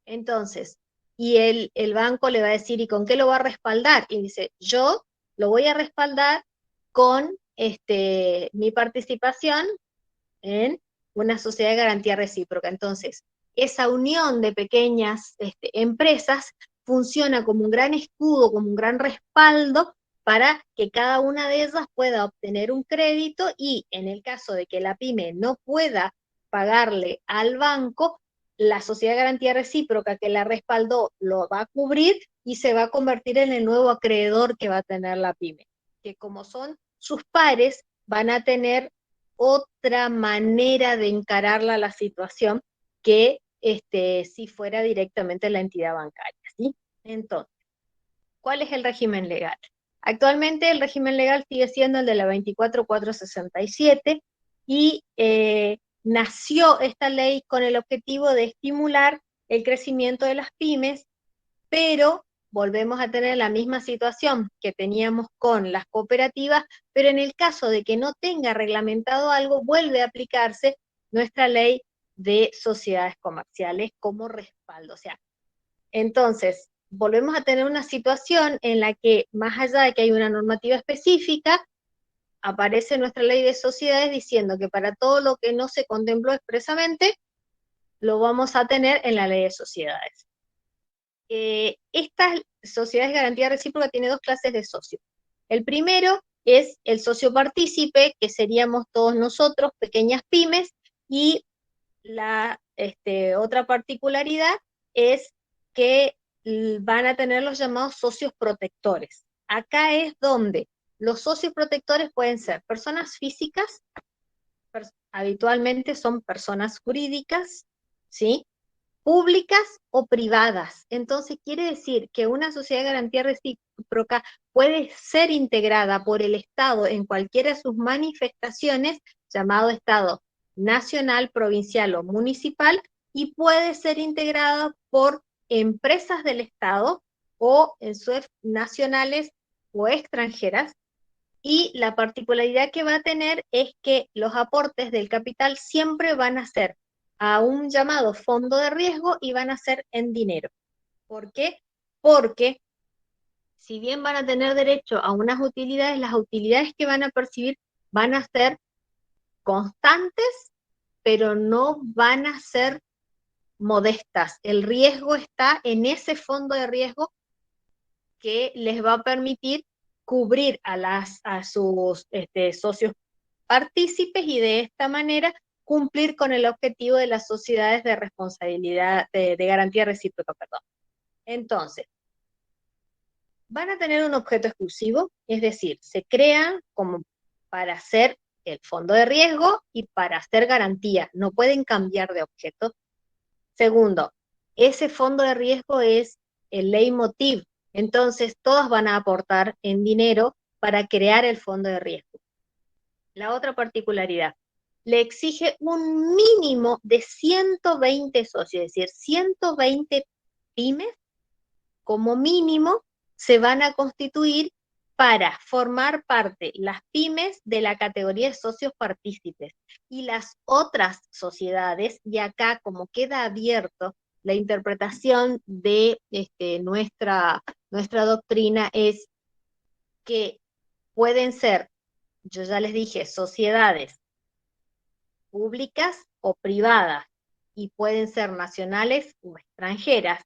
Entonces, y el banco le va a decir: ¿y con qué lo va a respaldar? Y dice: yo lo voy a respaldar con mi participación en una sociedad de garantía recíproca. Entonces, esa unión de pequeñas empresas funciona como un gran escudo, como un gran respaldo para que cada una de ellas pueda obtener un crédito, y en el caso de que la pyme no pueda pagarle al banco, la sociedad de garantía recíproca que la respaldó lo va a cubrir y se va a convertir en el nuevo acreedor que va a tener la pyme, que como son sus pares, van a tener otra manera de encarar la situación que si fuera directamente la entidad bancaria, ¿sí? Entonces, ¿cuál es el régimen legal? Actualmente el régimen legal sigue siendo el de la 24467, y nació esta ley con el objetivo de estimular el crecimiento de las pymes, pero volvemos a tener la misma situación que teníamos con las cooperativas, pero en el caso de que no tenga reglamentado algo, vuelve a aplicarse nuestra ley de sociedades comerciales como respaldo. O sea, entonces, volvemos a tener una situación en la que, más allá de que hay una normativa específica, aparece nuestra ley de sociedades diciendo que para todo lo que no se contempló expresamente, lo vamos a tener en la ley de sociedades. Estas sociedades de garantía recíproca tienen dos clases de socios. El primero es el socio partícipe, que seríamos todos nosotros, pequeñas pymes, y otra particularidad es que van a tener los llamados socios protectores. Acá es donde los socios protectores pueden ser personas físicas, habitualmente son personas jurídicas, ¿sí? Públicas o privadas. Entonces quiere decir que una sociedad de garantía recíproca puede ser integrada por el Estado en cualquiera de sus manifestaciones, llamado Estado nacional, provincial o municipal, y puede ser integrada por empresas del Estado o en sus nacionales o extranjeras. Y la particularidad que va a tener es que los aportes del capital siempre van a ser a un llamado fondo de riesgo y van a ser en dinero. ¿Por qué? Porque si bien van a tener derecho a unas utilidades, las utilidades que van a percibir van a ser constantes, pero no van a ser modestas. El riesgo está en ese fondo de riesgo que les va a permitir cubrir a sus socios partícipes y de esta manera cumplir con el objetivo de las sociedades de responsabilidad, de garantía recíproca, perdón. Entonces, van a tener un objeto exclusivo, es decir, se crean como para hacer el fondo de riesgo y para hacer garantía, no pueden cambiar de objeto. Segundo, ese fondo de riesgo es el leitmotiv, entonces todos van a aportar en dinero para crear el fondo de riesgo. La otra particularidad, le exige un mínimo de 120 socios, es decir, 120 pymes como mínimo se van a constituir para formar parte las pymes de la categoría de socios partícipes y las otras sociedades, y acá como queda abierto la interpretación de nuestra doctrina es que pueden ser, yo ya les dije, sociedades públicas o privadas, y pueden ser nacionales o extranjeras,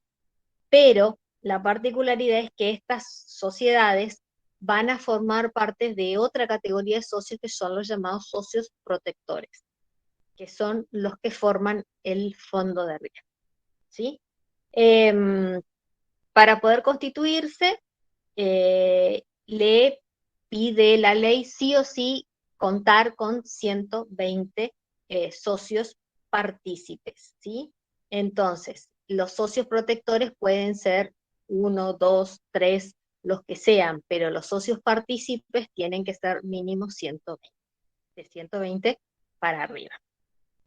pero la particularidad es que estas sociedades van a formar parte de otra categoría de socios que son los llamados socios protectores, que son los que forman el fondo de riesgo, ¿sí? Para poder constituirse, le pide la ley sí o sí contar con 120 socios partícipes, ¿sí? Entonces, los socios protectores pueden ser 1, 2, 3, los que sean, pero los socios partícipes tienen que ser mínimo 120, de 120 para arriba.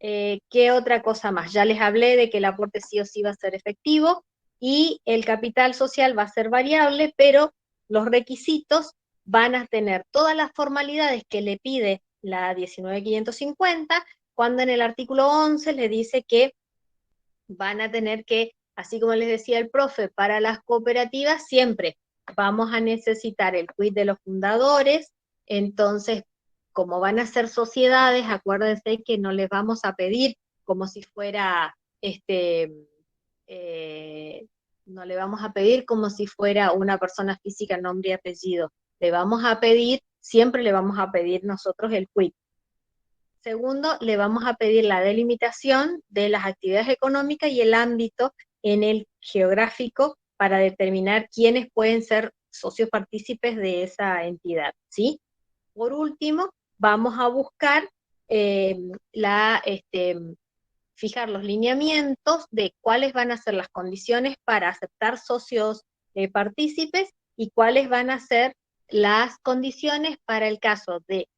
¿Qué otra cosa más? Ya les hablé de que el aporte sí o sí va a ser efectivo y el capital social va a ser variable, pero los requisitos van a tener todas las formalidades que le pide la 19.550, cuando en el artículo 11 le dice que van a tener que, así como les decía el profe, para las cooperativas siempre vamos a necesitar el quit de los fundadores, entonces como van a ser sociedades, acuérdense que no les vamos a pedir como si fuera, no le vamos a pedir como si fuera una persona física, nombre y apellido, le vamos a pedir, siempre le vamos a pedir nosotros el quit. Segundo, le vamos a pedir la delimitación de las actividades económicas y el ámbito en el geográfico para determinar quiénes pueden ser socios partícipes de esa entidad, ¿sí? Por último, vamos a buscar fijar los lineamientos de cuáles van a ser las condiciones para aceptar socios partícipes y cuáles van a ser las condiciones para el caso de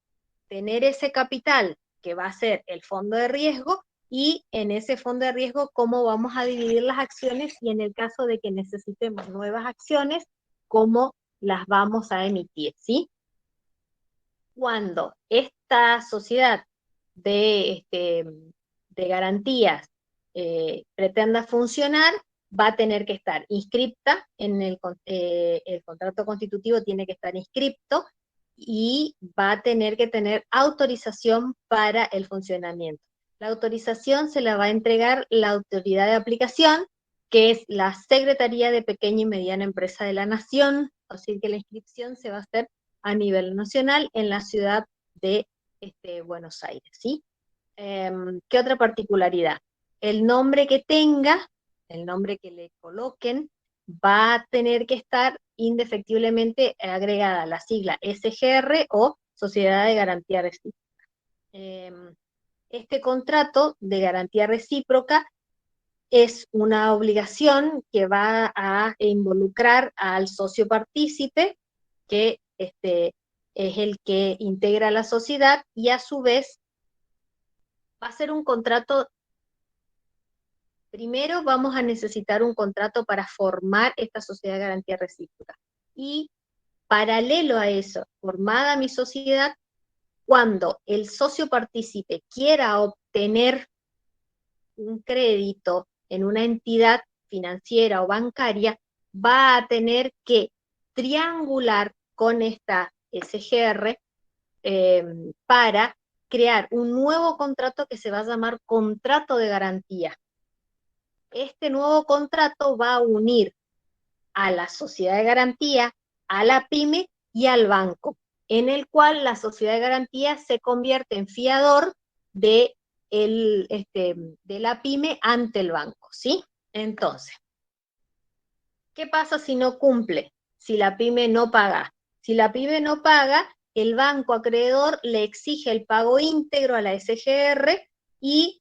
tener ese capital que va a ser el fondo de riesgo, y en ese fondo de riesgo cómo vamos a dividir las acciones y en el caso de que necesitemos nuevas acciones, cómo las vamos a emitir, ¿sí? Cuando esta sociedad de garantías pretenda funcionar, va a tener que estar inscripta en el contrato constitutivo, tiene que estar inscripto y va a tener que tener autorización para el funcionamiento. La autorización se la va a entregar la autoridad de aplicación, que es la Secretaría de Pequeña y Mediana Empresa de la Nación, así que la inscripción se va a hacer a nivel nacional en la ciudad de Buenos Aires, ¿sí? ¿Qué otra particularidad? el nombre que tenga, el nombre que le coloquen, va a tener que estar indefectiblemente agregada la sigla SGR o Sociedad de Garantía Recíproca. Este contrato de garantía recíproca es una obligación que va a involucrar al socio partícipe, que es el que integra la sociedad, y a su vez va a ser un contrato. Primero vamos a necesitar un contrato para formar esta sociedad de garantía recíproca. Y paralelo a eso, formada mi sociedad, cuando el socio partícipe quiera obtener un crédito en una entidad financiera o bancaria, va a tener que triangular con esta SGR para crear un nuevo contrato que se va a llamar contrato de garantía. Este nuevo contrato va a unir a la sociedad de garantía, a la pyme y al banco, en el cual la sociedad de garantía se convierte en fiador de la pyme ante el banco, ¿sí? Entonces, ¿qué pasa si no cumple? Si la pyme no paga. Si la pyme no paga, el banco acreedor le exige el pago íntegro a la SGR, y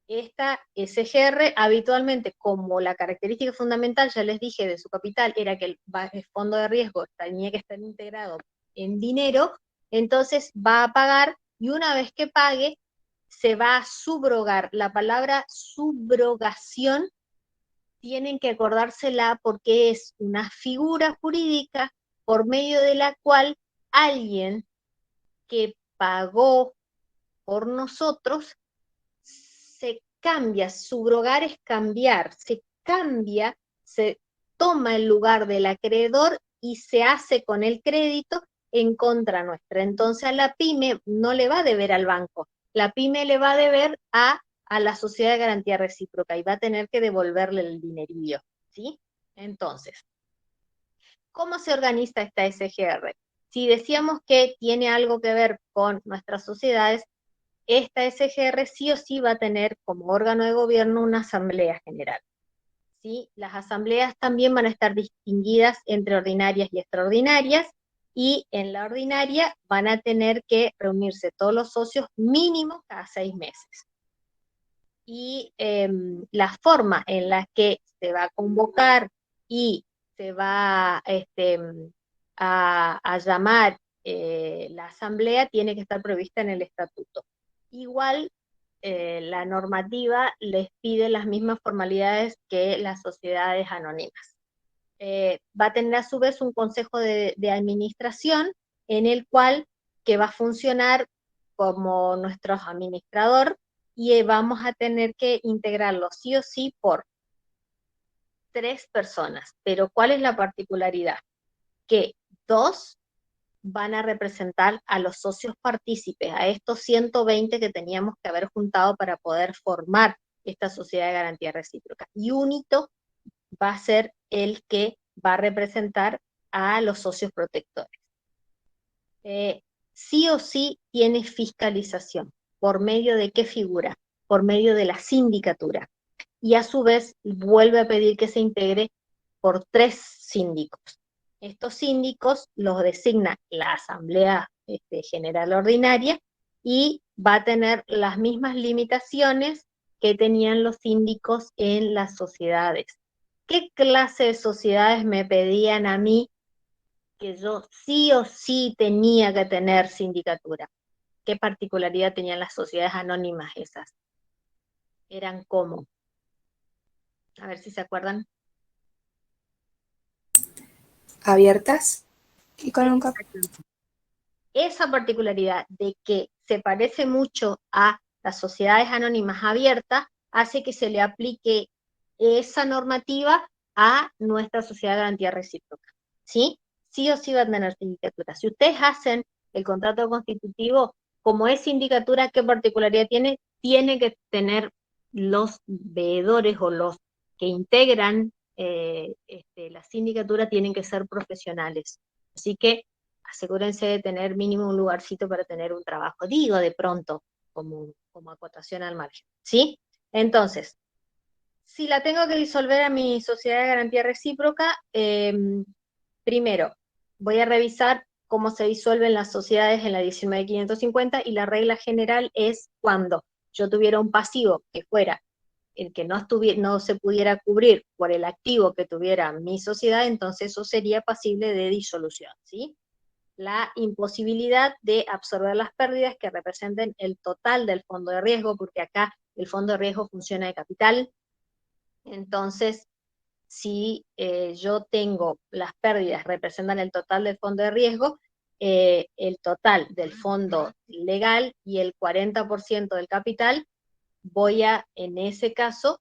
esta SGR habitualmente, como la característica fundamental, ya les dije, de su capital era que el fondo de riesgo tenía que estar integrado en dinero, entonces va a pagar, y una vez que pague, se va a subrogar. La palabra subrogación tienen que acordársela porque es una figura jurídica por medio de la cual alguien que pagó por nosotros se cambia. Subrogar es cambiar, se cambia, se toma el lugar del acreedor y se hace con el crédito en contra nuestra. Entonces a la pyme no le va a deber al banco, la pyme le va a deber a la sociedad de garantía recíproca y va a tener que devolverle el dinerillo, ¿sí? Entonces, ¿cómo se organiza esta SGR? Si decíamos que tiene algo que ver con nuestras sociedades, esta SGR sí o sí va a tener como órgano de gobierno una asamblea general, ¿sí? Las asambleas también van a estar distinguidas entre ordinarias y extraordinarias, y en la ordinaria van a tener que reunirse todos los socios mínimo cada 6 meses. Y la forma en la que se va a convocar y se va a llamar la asamblea tiene que estar prevista en el estatuto. Igual la normativa les pide las mismas formalidades que las sociedades anónimas. Va a tener a su vez un consejo de administración en el cual que va a funcionar como nuestro administrador, y vamos a tener que integrarlo sí o sí por 3 personas. Pero ¿cuál es la particularidad? Que 2 van a representar a los socios partícipes, a estos 120 que teníamos que haber juntado para poder formar esta sociedad de garantía recíproca. Y un hito va a ser el que va a representar a los socios protectores. Sí o sí tiene fiscalización. ¿Por medio de qué figura? Por medio de la sindicatura. Y a su vez vuelve a pedir que se integre por 3 síndicos. Estos síndicos los designa la Asamblea General Ordinaria, y va a tener las mismas limitaciones que tenían los síndicos en las sociedades. ¿Qué clase de sociedades me pedían a mí que yo sí o sí tenía que tener sindicatura? ¿Qué particularidad tenían las sociedades anónimas esas? Eran como, a ver si se acuerdan. Abiertas y con un cap. Esa particularidad de que se parece mucho a las sociedades anónimas abiertas hace que se le aplique esa normativa a nuestra sociedad de garantía recíproca, ¿sí? Sí o sí va a tener sindicatura. Si ustedes hacen el contrato constitutivo, como es sindicatura, ¿qué particularidad tiene? Tiene que tener los veedores o los que integran la sindicatura tienen que ser profesionales. Así que asegúrense de tener mínimo un lugarcito para tener un trabajo, digo de pronto, como acotación al margen, ¿sí? Entonces, Si la tengo que disolver a mi sociedad de garantía recíproca, primero voy a revisar cómo se disuelven las sociedades en la 19.550 y la regla general es cuando yo tuviera un pasivo que fuera el que no se pudiera cubrir por el activo que tuviera mi sociedad, entonces eso sería pasible de disolución, ¿sí? La imposibilidad de absorber las pérdidas que representen el total del fondo de riesgo, porque acá el fondo de riesgo funciona de capital. Entonces, si yo tengo las pérdidas representan el total del fondo de riesgo, el total del fondo legal y el 40% del capital, en ese caso,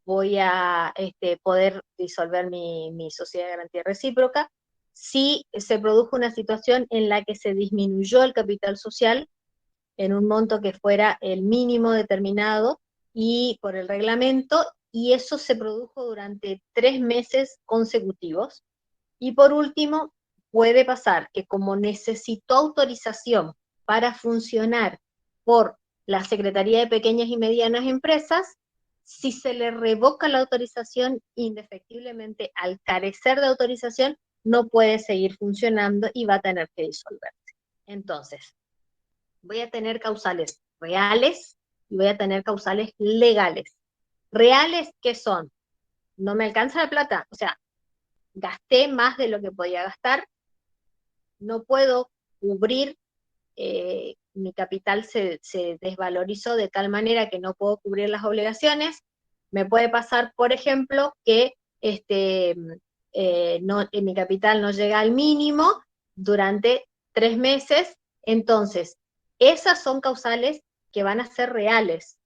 voy a poder disolver mi sociedad de garantía recíproca. Si se produjo una situación en la que se disminuyó el capital social en un monto que fuera el mínimo determinado y por el reglamento, y eso se produjo durante 3 meses consecutivos. Y por último, puede pasar que como necesitó autorización para funcionar por la Secretaría de Pequeñas y Medianas Empresas, si se le revoca la autorización, indefectiblemente, al carecer de autorización, no puede seguir funcionando y va a tener que disolverse. Entonces, voy a tener causales reales y voy a tener causales legales. Reales, ¿qué son? No me alcanza la plata, o sea, gasté más de lo que podía gastar, no puedo cubrir, mi capital se desvalorizó de tal manera que no puedo cubrir las obligaciones. Me puede pasar, por ejemplo, que mi capital no llega al mínimo durante 3 meses, entonces esas son causales que van a ser reales,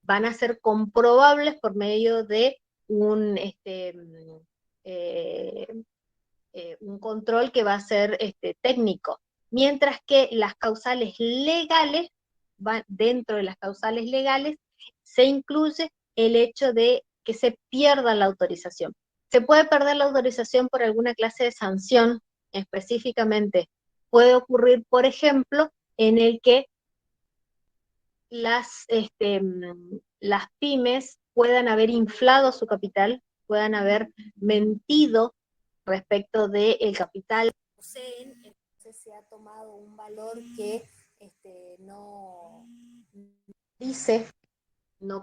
van a ser comprobables por medio de un control que va a ser técnico, mientras que las causales legales, dentro de las causales legales, se incluye el hecho de que se pierda la autorización. Se puede perder la autorización por alguna clase de sanción específicamente. Puede ocurrir, por ejemplo, en el que las pymes puedan haber inflado su capital, puedan haber mentido respecto del capital que poseen, entonces se ha tomado un valor que no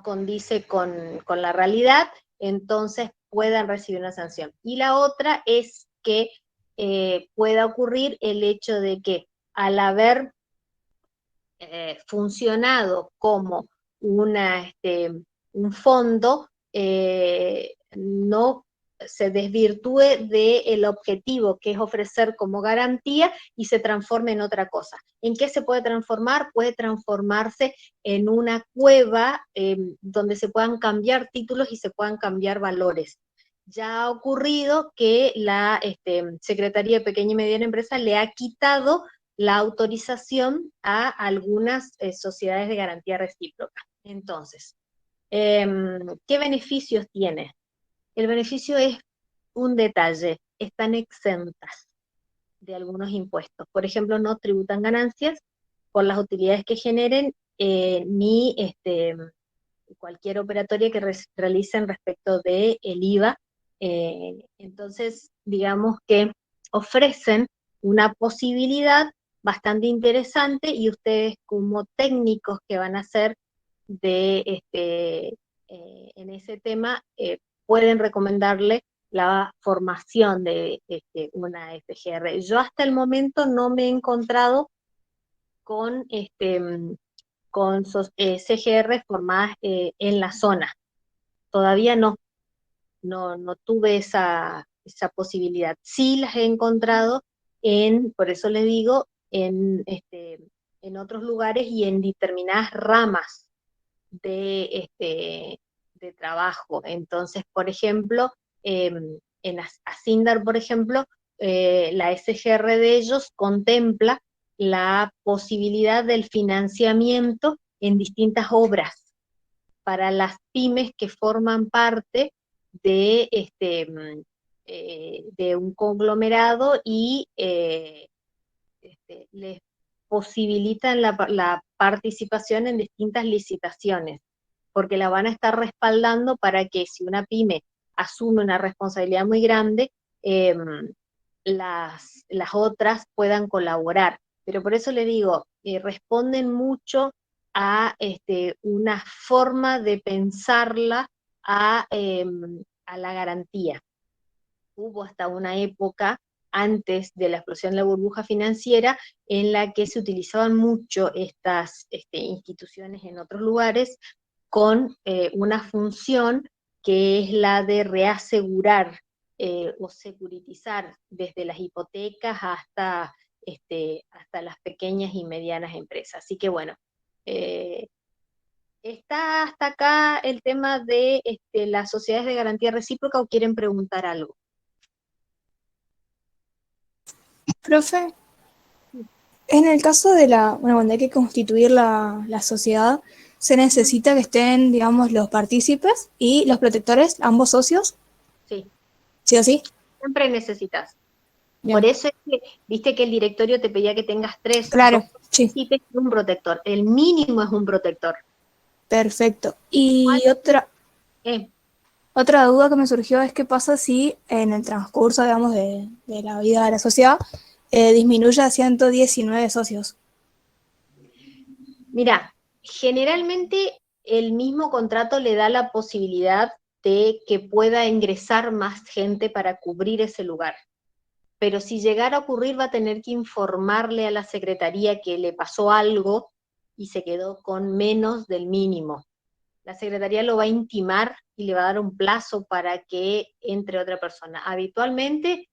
condice con la realidad, entonces puedan recibir una sanción. Y la otra es que pueda ocurrir el hecho de que al haber funcionado como un fondo, no se desvirtúe del objetivo que es ofrecer como garantía y se transforme en otra cosa. ¿En qué se puede transformar? Puede transformarse en una cueva donde se puedan cambiar títulos y se puedan cambiar valores. Ya ha ocurrido que la Secretaría de Pequeña y Mediana Empresa le ha quitado la autorización a algunas sociedades de garantía recíproca. Entonces, ¿qué beneficios tiene? El beneficio es un detalle, están exentas de algunos impuestos. Por ejemplo, no tributan ganancias por las utilidades que generen, ni cualquier operatoria que realicen respecto del IVA. Entonces, digamos que ofrecen una posibilidad bastante interesante y ustedes como técnicos que van a ser en ese tema, pueden recomendarle la formación de una SGR. Yo hasta el momento no me he encontrado con CGR formadas en la zona. Todavía no tuve esa posibilidad. Sí las he encontrado por eso les digo, en otros lugares y en determinadas ramas de trabajo. Entonces, por ejemplo, en Asindar, por ejemplo, la SGR de ellos contempla la posibilidad del financiamiento en distintas obras para las pymes que forman parte de un conglomerado y les posibilitan la participación en distintas licitaciones. porque la van a estar respaldando para que si una pyme asume una responsabilidad muy grande, las otras puedan colaborar. Pero por eso le digo, responden mucho a una forma de pensarla a la garantía. Hubo hasta una época antes de la explosión de la burbuja financiera en la que se utilizaban mucho estas instituciones en otros lugares con una función que es la de reasegurar o securitizar desde las hipotecas hasta las pequeñas y medianas empresas. Así que bueno, ¿está hasta acá el tema de las sociedades de garantía recíproca o quieren preguntar algo? Profe, en el caso de cuando hay que constituir la sociedad, ¿se necesita que estén, digamos, los partícipes y los protectores, ambos socios? Sí, ¿Sí o sí? siempre necesitas. Bien. Por eso es que, viste que el directorio te pedía que tengas Claro, dos sí. partícipes y un protector. El mínimo es un protector. Perfecto. Y otra duda que me surgió es qué pasa si en el transcurso, digamos, de la vida de la sociedad disminuye a 119 socios. Mira, generalmente el mismo contrato le da la posibilidad de que pueda ingresar más gente para cubrir ese lugar. Pero si llegara a ocurrir va a tener que informarle a la secretaría que le pasó algo y se quedó con menos del mínimo. La secretaría lo va a intimar y le va a dar un plazo para que entre otra persona. Habitualmente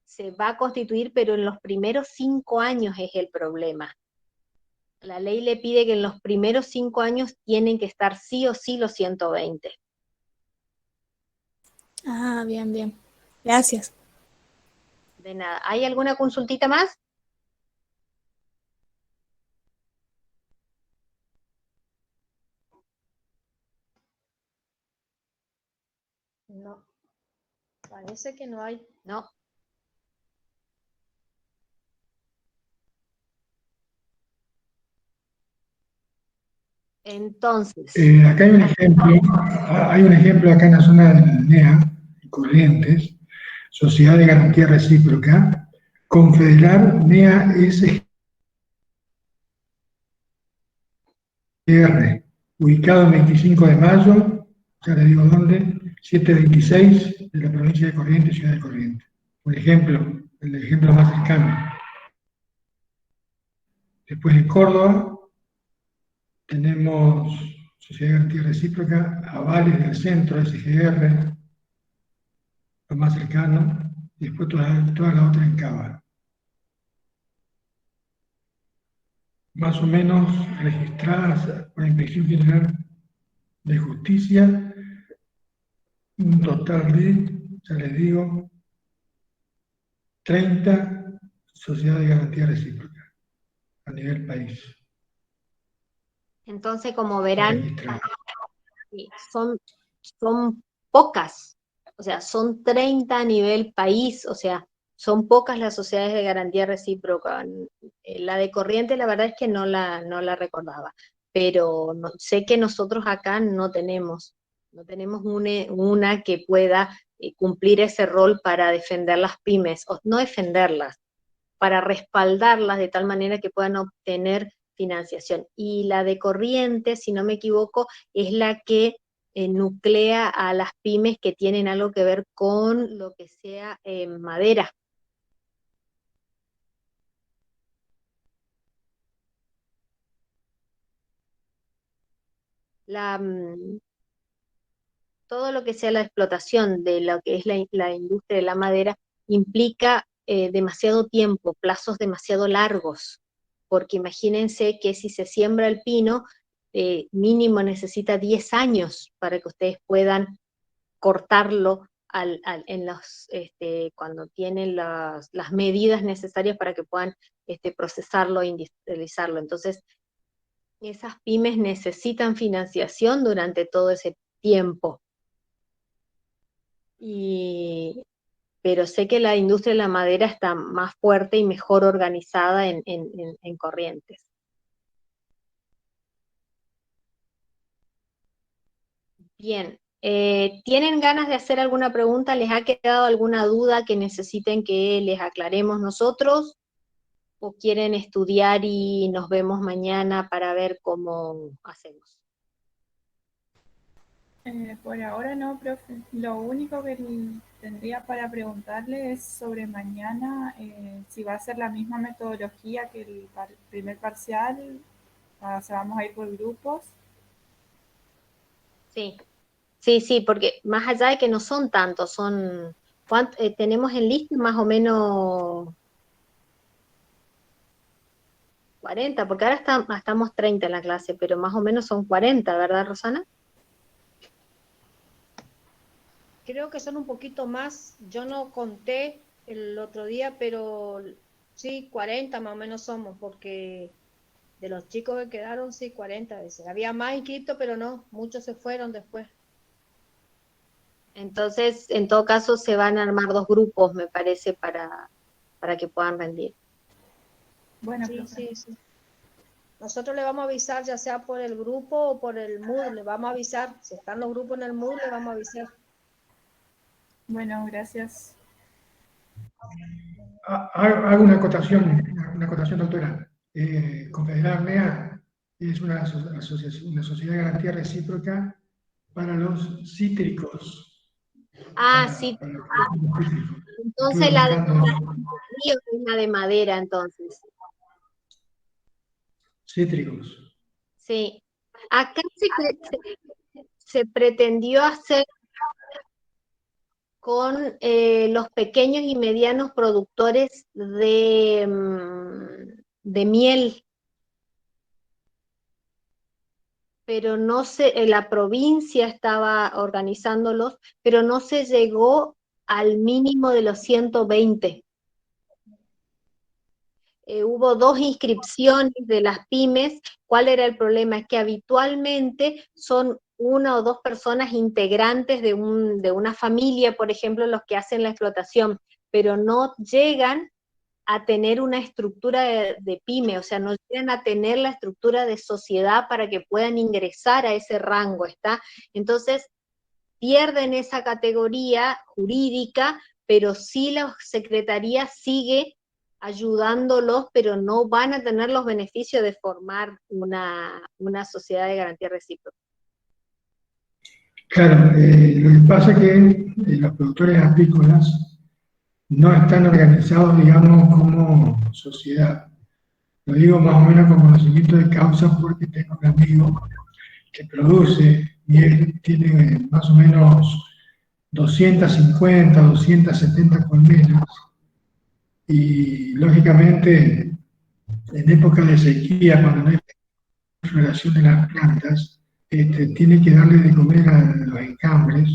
se va a constituir, pero en los primeros 5 años es el problema. La ley le pide que en los primeros 5 años tienen que estar sí o sí los 120. Ah, bien, bien. Gracias. De nada. ¿Hay alguna consultita más? No, parece que no hay. No. Entonces, Acá hay un ejemplo acá en la zona del NEA, Corrientes, Sociedad de Garantía Recíproca, Confederar NEA SGR, ubicado en 25 de mayo, ya le digo dónde, 726 de la provincia de Corrientes, ciudad de Corrientes. Por ejemplo, el ejemplo más cercano. Después en Córdoba tenemos Sociedad de Garantía Recíproca, Avales del Centro, SGR, lo más cercano, y después toda la otra en Cava. Más o menos registradas por la Inspección General de Justicia, un total de, ya les digo, 30 sociedades de garantía recíproca a nivel país. entonces como verán, Registradas. son pocas, o sea, son 30 a nivel país, o sea, son pocas las sociedades de garantía recíproca. La de Corrientes, la verdad es que no la recordaba, pero sé que nosotros acá no tenemos una que pueda cumplir ese rol para defender las pymes, o no defenderlas, para respaldarlas de tal manera que puedan obtener financiación. Y la de Corrientes, si no me equivoco, es la que nuclea a las pymes que tienen algo que ver con lo que sea madera. Todo lo que sea la explotación de lo que es la industria de la madera implica demasiado tiempo, plazos demasiado largos, porque imagínense que si se siembra el pino, mínimo necesita 10 años para que ustedes puedan cortarlo cuando tienen las medidas necesarias para que puedan procesarlo e industrializarlo. Entonces, esas pymes necesitan financiación durante todo ese tiempo. Pero sé que la industria de la madera está más fuerte y mejor organizada en Corrientes. Bien, ¿tienen ganas de hacer alguna pregunta? ¿Les ha quedado alguna duda que necesiten que les aclaremos nosotros? ¿O quieren estudiar y nos vemos mañana para ver cómo hacemos? Por ahora no, profe. Lo único que tendría para preguntarle es sobre mañana, si va a ser la misma metodología que el primer parcial, o sea, vamos a ir por grupos. Sí, sí, porque más allá de que no son tantos, son, tenemos en lista más o menos 40, porque ahora estamos 30 en la clase, pero más o menos son 40, ¿verdad, Rosana? Creo que son un poquito más, yo no conté el otro día, pero sí, 40 más o menos somos, porque de los chicos que quedaron, sí, 40 veces. Había más inscritos, pero no, muchos se fueron después. Entonces, en todo caso, se van a armar dos grupos, me parece, para que puedan rendir. Bueno, Sí, profe. sí, sí. Nosotros le vamos a avisar, ya sea por el grupo o por el Moodle, le vamos a avisar. Si están los grupos en el Moodle, le vamos a avisar. Bueno, gracias. Hago una acotación, doctora. Confederarmea es una asociación, una sociedad de garantía recíproca para los cítricos. Ah, sí. Para los cítricos. Estuve Entonces la de buscando río es la de madera, entonces. cítricos. Sí. Acá se pretendió hacer con los pequeños y medianos productores de miel, pero no se, la provincia estaba organizándolos, pero no se llegó al mínimo de los 120. Hubo 2 inscripciones de las pymes. ¿Cuál era el problema? Es que habitualmente son 1 o 2 personas integrantes de una familia, por ejemplo, los que hacen la explotación, pero no llegan a tener una estructura de pyme, o sea, no llegan a tener la estructura de sociedad para que puedan ingresar a ese rango, ¿está? Entonces, pierden esa categoría jurídica, pero sí la Secretaría sigue ayudándolos, pero no van a tener los beneficios de formar una sociedad de garantía recíproca. Claro, lo que pasa es que los productores apícolas no están organizados, digamos, como sociedad. Lo digo más o menos con conocimiento de causa porque tengo un amigo que produce miel, tiene más o menos 250, 270 colmenas y lógicamente en época de sequía, cuando no hay floración de las plantas, tiene que darle de comer a los encambres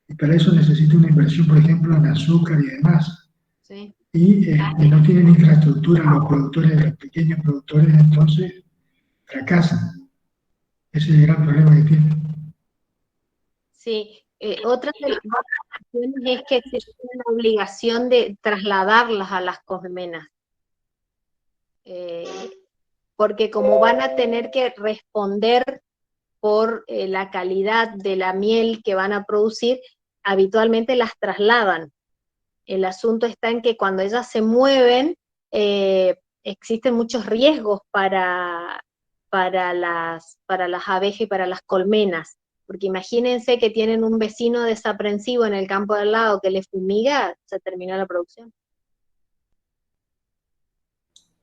y para eso necesita una inversión, por ejemplo, en azúcar y demás. ¿Sí? Y no tienen infraestructura los productores, los pequeños productores, entonces fracasan. Ese es el gran problema que tienen. Sí, otra de las cuestiones es que se tiene la obligación de trasladarlas a las colmenas, porque como van a tener que responder por la calidad de la miel que van a producir, habitualmente las trasladan. El asunto está en que cuando ellas se mueven, existen muchos riesgos para las abejas y para las colmenas, porque imagínense que tienen un vecino desaprensivo en el campo de al lado que les fumiga, se terminó la producción.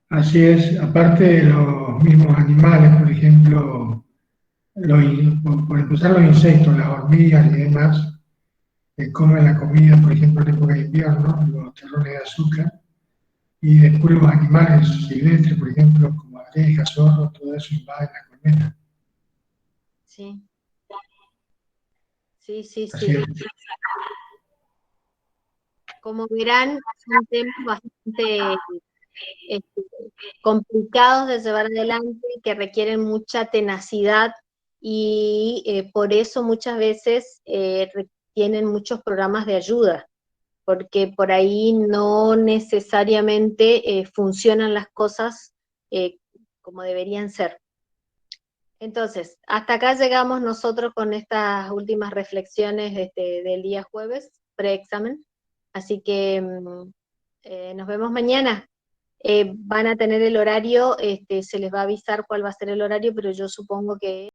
Así es, aparte de los mismos animales, por ejemplo, por empezar los insectos, las hormigas y demás, que comen la comida, por ejemplo, en época de invierno, los terrones de azúcar, y después los animales silvestres, por ejemplo, como abejas, zorros, todo eso invade la colmena. Sí, sí, sí, Así sí. es. Como verán, son temas bastante este, complicados de llevar adelante, que requieren mucha tenacidad y por eso muchas veces tienen muchos programas de ayuda, porque por ahí no necesariamente funcionan las cosas como deberían ser. Entonces, hasta acá llegamos nosotros con estas últimas reflexiones del día jueves, preexamen. Así que nos vemos mañana. Van a tener el horario, se les va a avisar cuál va a ser el horario, pero yo supongo que